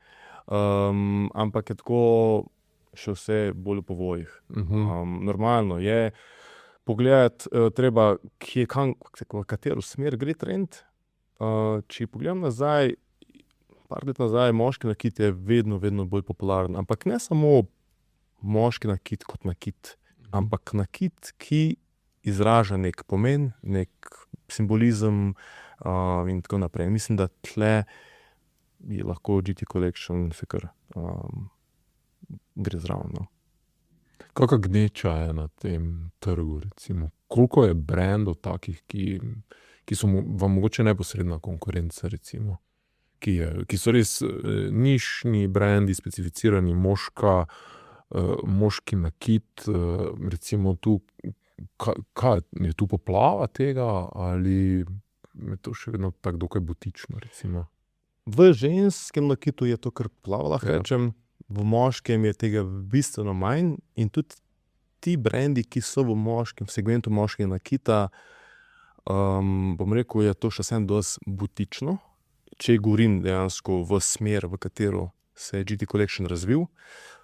ampak je tako še vse bolj v povojih. Normalno je pogledati, treba, v katero smer gre trend. Če pogledam nazaj, par let nazaj, moški nakit je vedno bolj popularen, ampak ne samo moški nakit kot nakit, ampak nakit, ki izraža nek pomen, nek simbolizem in tako naprej. Mislim, da tle je lahko GT Collection se kar gre zraven. No. Kakšna gneča je na tem trgu, recimo? Koliko je brandov takih, ki so vam mogoče neposredna konkurenca, recimo? Ki so res nišni brendi, specificirani moški nakit, recimo tu, kaj je tu poplava tega ali je to še vedno tako dokaj butično, recimo? V ženskem nakitu je to kar plava, lahko rečem, v moškem je tega bistveno manj in tudi ti brendi, ki so v moškem segmentu moškega nakita, bom rekel, je to še vsem dosti butično. Če govorim dejansko v smer, v katero se je GT Collection razvil.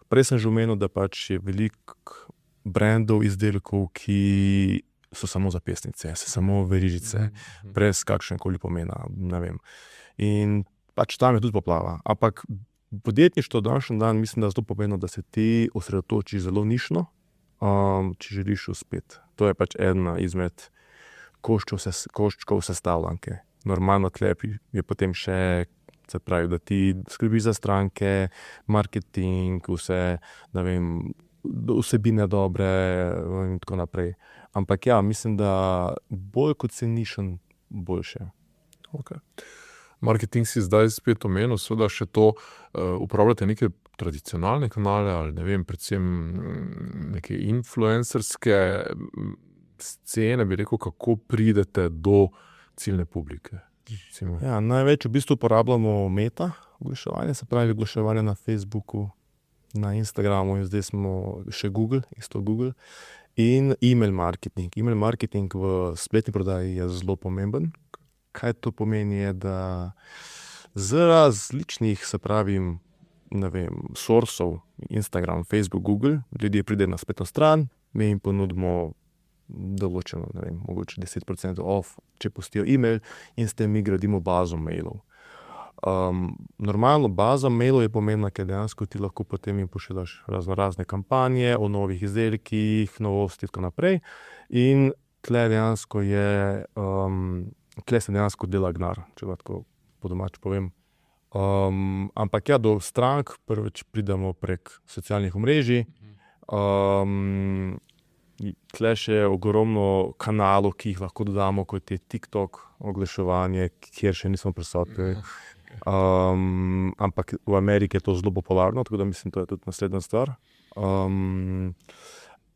Prej sem že omenil, da pač je veliko brandov, izdelkov, ki so samo zapestnice, samo verižice, brez kakšnekoli pomena, ne vem. In pač tam je tudi poplava. Ampak podjetništvo današnji dan, mislim, da je zelo pomembno, da se ti osredotočiš zelo nišno, če želiš uspeti. To je pač ena izmed koščkov sestavljanke. Normalno tle je potem še, se pravi, da ti skrbiš za stranke, marketing, vse, ne vem, vsebine dobre in tako naprej. Ampak ja, mislim, da bolj kot si nišen, boljše. Okay. Marketing si zdaj spet omenil, seveda še to, uporabljate neke tradicionalne kanale ali ne vem, predvsem neke influencerske scene, bi rekel, kako pridete do ciljne publike? Ja, največ v bistvu uporabljamo meta oglaševanje, se pravi oglaševanje na Facebooku, na Instagramu in zdaj smo še Google, isto Google. In email marketing. Email marketing v spletni prodaji je zelo pomemben. Kaj to pomeni je, da z različnih, se pravi, ne vem, sourcev, Instagram, Facebook, Google, ljudje pridejo na spletno stran, mi jim ponudimo določeno, ne vem, mogoče 10% off, če pustijo email in s tem mi gradimo bazo mailov. Normalno baza mailov je pomembna, ker dejansko ti lahko potem jim pošiljaš razne kampanje o novih izdelkih, novosti in tako naprej. In tle dejansko tle se dejansko dela gnar, če tako po domače povem. Ampak ja, do strank prvič pridemo prek socialnih omrežij. Tle še je ogromno kanalov, ki jih lahko dodamo, kot je TikTok, oglaševanje, kjer še nismo prisotni. Ampak v Ameriki je to zelo popularno, tako da mislim, to je tudi naslednja stvar.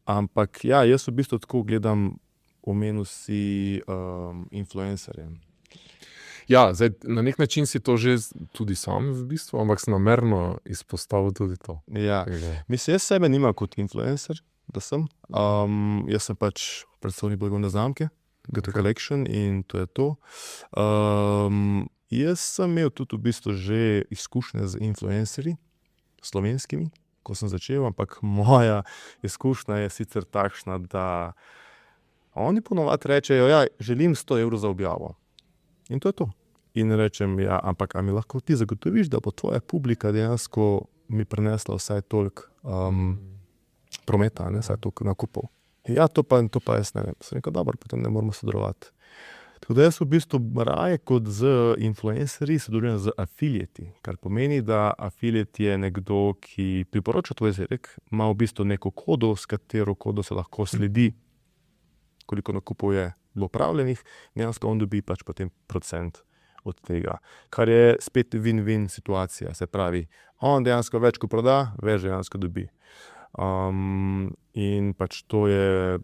Ampak ja, jaz v bistvu tako gledam, omenil si influencerje. Ja, zdaj, na nek način si to že tudi sam v bistvu, ampak sem namerno izpostavil tudi to. Ja, mislim, jaz sebe nimam kot influencer, da sem. Jaz sem pač predstavnik blagovne znamke, GT Collection, in to je to. Jaz sem imel tudi v bistvu že izkušnje z influencerji, slovenskimi, ko sem začel, ampak moja izkušnja je sicer takšna, da oni ponovadi rečejo, ja, želim 100 € za objavo. In to je to. In rečem, ja, ampak a mi lahko ti zagotoviš, da bo tvoja publika dejansko mi prinesla vsaj toliko prometa, ne, vsaj toliko nakupov. Ja, to pa jaz ne vem. Sem rekel, dobro, potem ne moramo sodelovati. Tako da jaz v bistvu raje kot z influencerji sodelujem z affiliati, kar pomeni, da affiliate je nekdo, ki priporoča tvoj izdelek, ima v bistvu neko kodo, s katero kodo se lahko sledi, koliko nakupov je bilo opravljenih, dejansko on dobi pač potem procent od tega, kar je spet win-win situacija, se pravi, on dejansko več ko proda, več dejansko dobi. In pač to je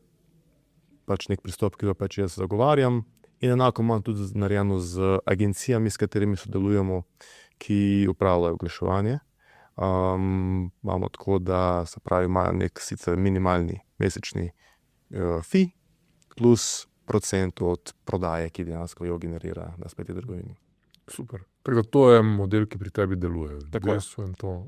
pač nek pristop, ki ga pač jaz zagovarjam, in enako imam tudi narejeno z agencijami, s katerimi sodelujemo, ki upravljajo oglaševanje. Imamo tako, da se pravi, imajo nek sicer minimalni mesečni fee, plus procent od prodaje, ki dejansko jo generira na spletni trgovini. Super. Tako da to je model, ki pri tebi deluje. Tako je.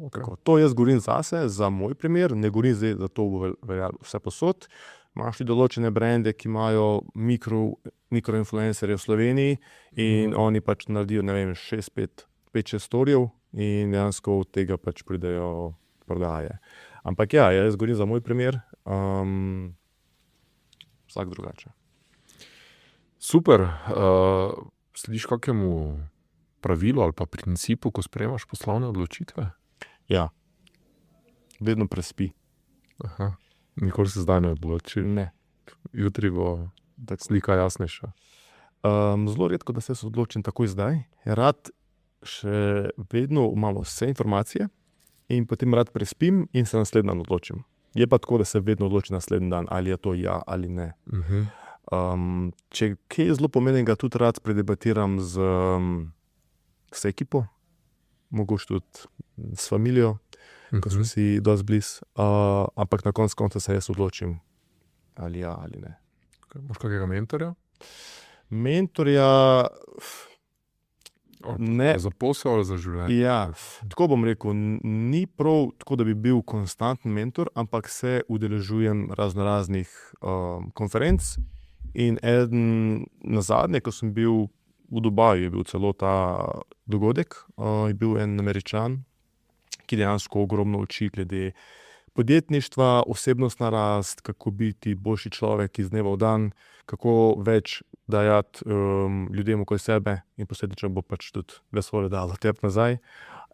Okay. To jaz govorim zase, za moj primer, ne govorim zdaj, da to bo veljalo vse posod. Imaš ti določene brende, ki imajo mikroinfluencerje v Sloveniji in oni pač naredijo, 5-6 storjev in dejansko od tega pač pridejo prodaje. Ampak ja, jaz govorim za moj primer, vsak drugače. Super. Slediš kakemu pravilu ali pa principu, ko sprejemaš poslovne odločitve? Ja, vedno prespi. Aha. Nikoli se zdaj ne odloči. Ne. Jutri bo slika jasnejša. Zelo redko, da se odločim takoj zdaj. Rad še vedno imam vse informacije in potem rad prespim in se naslednji dan odločim. Je pa tako, da se vedno odločim naslednji dan, ali je to ja ali ne. Če kaj je zelo pomembnega, tudi rad predebatiram s ekipo, mogoče tudi s familijo, ko smo si dosti blizu, ampak na koncu se jaz odločim, ali ja ali ne. Imaš kakega mentorja? Mentorja ne. Za posel ali za življenje? Ja, tako bom rekel, ni prav tako, da bi bil konstanten mentor, ampak se udeležujem raznoraznih konferenc in eden nazadnje, ko sem bil v Dubaju, je bil celo ta dogodek, je bil en Američan, ki dejansko ogromno uči glede podjetništva, osebnostna rast, kako biti boljši človek iz dneva v dan, kako več dajati ljudem okoli sebe in posledično bo pač tudi vesolje dalo tebi nazaj.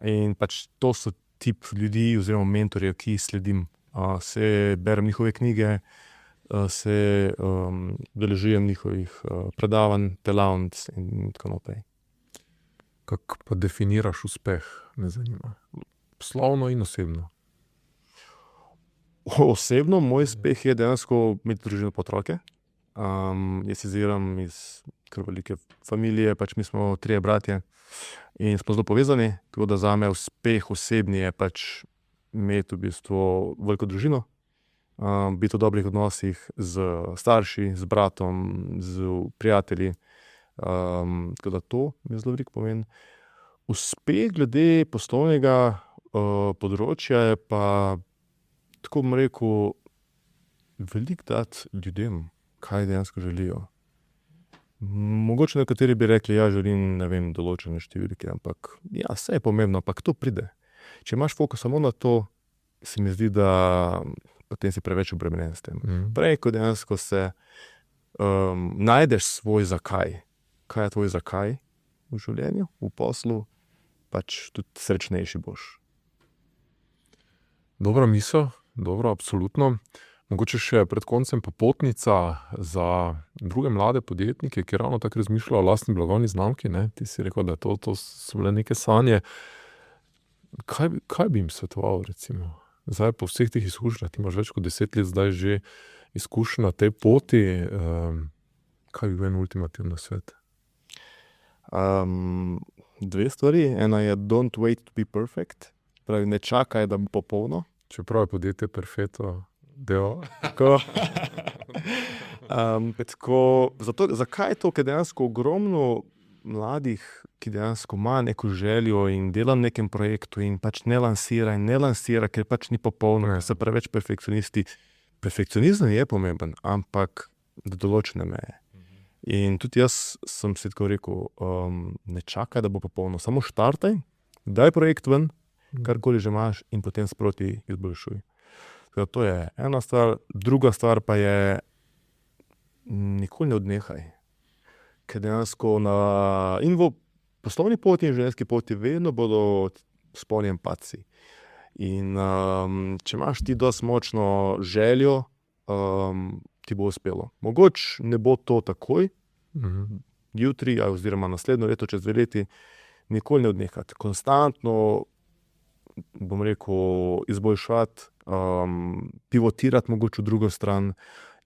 In pač to so tip ljudi oziroma mentorjev, ki sledim. Se berem njihove knjige, se udeležujem njihovih predavanj, delavnic in tako naprej. Kako pa definiraš uspeh, me zanima? Poslovno in osebno. Osebno, moj uspeh je dejansko imeti družino pa otroke. Jaz izviram iz kar velike familije, pač mi smo 3 bratje in smo zelo povezani, tako da zame uspeh osebni je pač imeti v bistvu veliko družino, biti v dobrih odnosih z starši, z bratom, z prijatelji, tako da to mi zelo veliko pomeni. Uspeh glede poslovnega področja je pa, tako bom rekel, veliko dati ljudem, kaj dejansko želijo. Mogoče nekateri bi rekli, ja, želim, določene številke, ampak ja, vse je pomembno, ampak to pride. Če imaš fokus samo na to, se mi zdi, da potem si preveč obremenjen s tem. Prej, ko dejansko se najdeš svoj zakaj, kaj je tvoj zakaj v življenju, v poslu, pač tudi srečnejši boš. Dobra misel, dobro, absolutno. Mogoče še pred koncem popotnica za druge mlade podjetnike, ki ravno tako razmišljajo o lastni blagovni znamki, ne? Ti si rekel, da to so bile neke sanje. Kaj bi jim svetoval, recimo? Zdaj po vseh teh izkušnjah, ti imaš več kot 10 let zdaj že izkušenj na tej poti, kaj bi bil en ultimativni svet? 2 stvari. Ena je don't wait to be perfect, pravi, ne čakaj, da bo popolno. Čeprav je podjetje perfetto del. Zakaj to, ker dejansko ogromno mladih, ki dejansko ima neko željo in dela na nekem projektu in pač ne lansira, ker pač ni popolno, so preveč perfekcionisti. Perfekcionizem je pomemben, ampak do določene meje. In tudi jaz sem si tako rekel, ne čakaj, da bo popolno, samo štartaj, daj projekt ven, karkoli že imaš in potem sproti izboljšuj. To je ena stvar. Druga stvar pa je, nikoli ne odnehaj. Ker dejansko in v poslovni poti in življenjski poti vedno bodo vzponi in padci. In če imaš ti dosti močno željo, ti bo uspelo. Mogoče ne bo to takoj, jutri oziroma naslednjo leto, čez 2 leti, nikoli ne odnehati. Konstantno, bom rekel, izboljšati, pivotirati mogoče v drugo stran,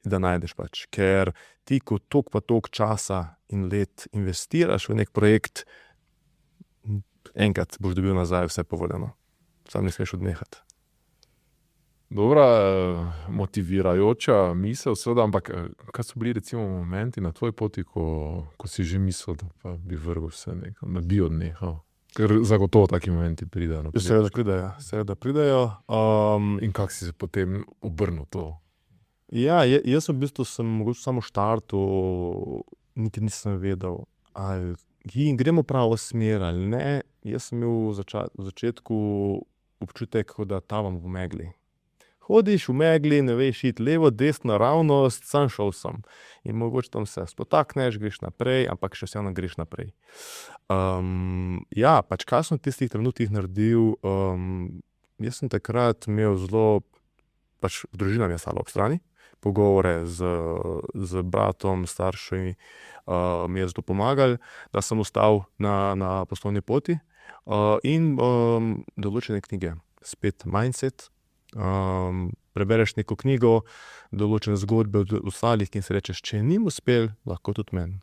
da najdeš pač. Ker ti, ko toliko pa toliko časa in let investiraš v nek projekt, enkrat boš dobil nazaj vse povedano. Sam ne smeš odnehati. Dobra, motivirajoča misel, seveda, ampak kaj so bili recimo momenti na tvoji poti, ko si že mislil, da pa bi vrgel vse nekaj, da bi odnehal? Ker zagotovo taki momenti pridejo. No, Seveda pridejo. In kako si se potem obrnil to? Ja, jaz v bistvu sem mogoče samo štartu, niti nisem vedel, ali gremo pravo smer ali ne. Jaz sem imel v začetku občutek, da tavam v megli. Hodiš v megli, ne veš iti levo, desno, naravnost, sam šel sem. In mogoče tam se spotakneš, greš naprej, ampak še vseeno greš naprej. Ja, pač kaj sem v tistih trenutkih naredil, jaz sem takrat imel zelo, pač družina mi je stala ob strani, pogovore z bratom, staršemi, mi je zelo pomagali, da sem ostal na poslovni poti, in določene knjige, spet mindset, prebereš neko knjigo, določene zgodbe od ostalih in si rečeš, če njim uspel, lahko tudi meni.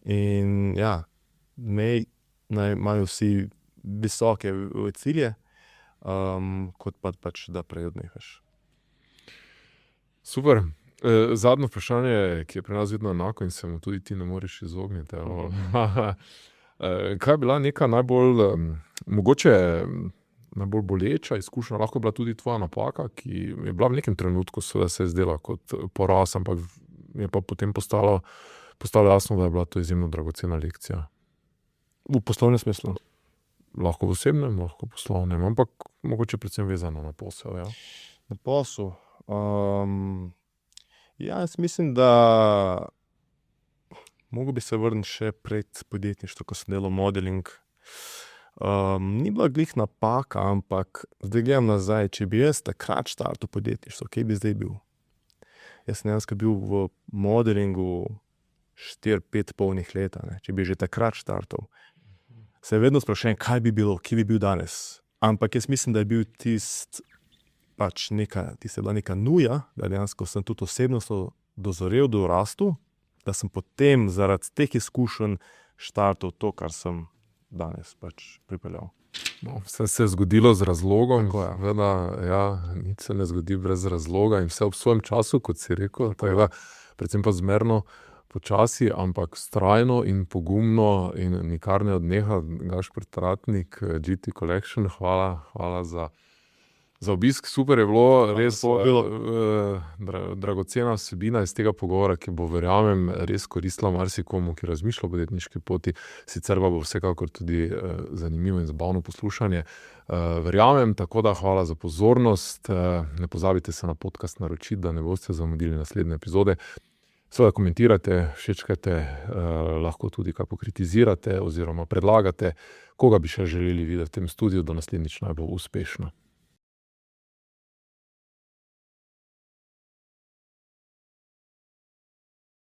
In ja, naj imajo vsi visoke cilje, kot pač da prej odnehaš. Super. Zadnje vprašanje, ki je pri nas vedno enako in se mu tudi ti ne moreš izogniti. Kaj je bila neka mogoče najbolj boleča izkušnja, lahko je bila tudi tvoja napaka, ki je bila v nekem trenutku, seveda se je zdela kot poraz, ampak je pa potem postalo jasno, da je bila to izjemno dragocena lekcija. V poslovnem smislu? Lahko v osebnem, lahko v poslovnem, ampak mogoče predvsem vezano na posel. Ja. Na posel? Ja, jaz mislim, da mogel bi se vrniti še pred podjetništvo, ko sem delal modeling. Ni bila glih napaka, ampak zdaj gledam nazaj, če bi jaz takrat štartal podjetništvo, kje bi zdaj bil? Jaz sem dejansko bil v modelingu 4-5 polnih let, če bi že takrat štartal. Se vedno sprašujem, kaj bi bilo, kje bi bil danes. Ampak jaz mislim, da je bil tista je bila neka nuja, da dejansko sem tudi osebnostno dozorel, dorastel, da sem potem zaradi teh izkušenj štartal to, kar sem danes pač pripeljal. Vse se je zgodilo z razlogom, nič se ne zgodi brez razloga in vse ob svojem času, kot si rekel, predvsem pa zmerno počasi, ampak vztrajno in pogumno in nikar ne odneha. Gašper Tratnik, GT Collection, hvala za obisk, super je bilo, res dragocena vsebina iz tega pogovora, ki bo, verjamem, res koristila marsikomu, ki razmišlja o podjetniški poti, sicer pa bo vsekakor tudi zanimivo in zabavno poslušanje. Verjamem, tako da hvala za pozornost, ne pozabite se na podcast naročiti, da ne boste zamudili naslednje epizode. Seveda komentirate, všečkajte, lahko tudi kaj pokritizirate oziroma predlagate, koga bi še želeli videti v tem studiu, do naslednjič naj bo uspešno.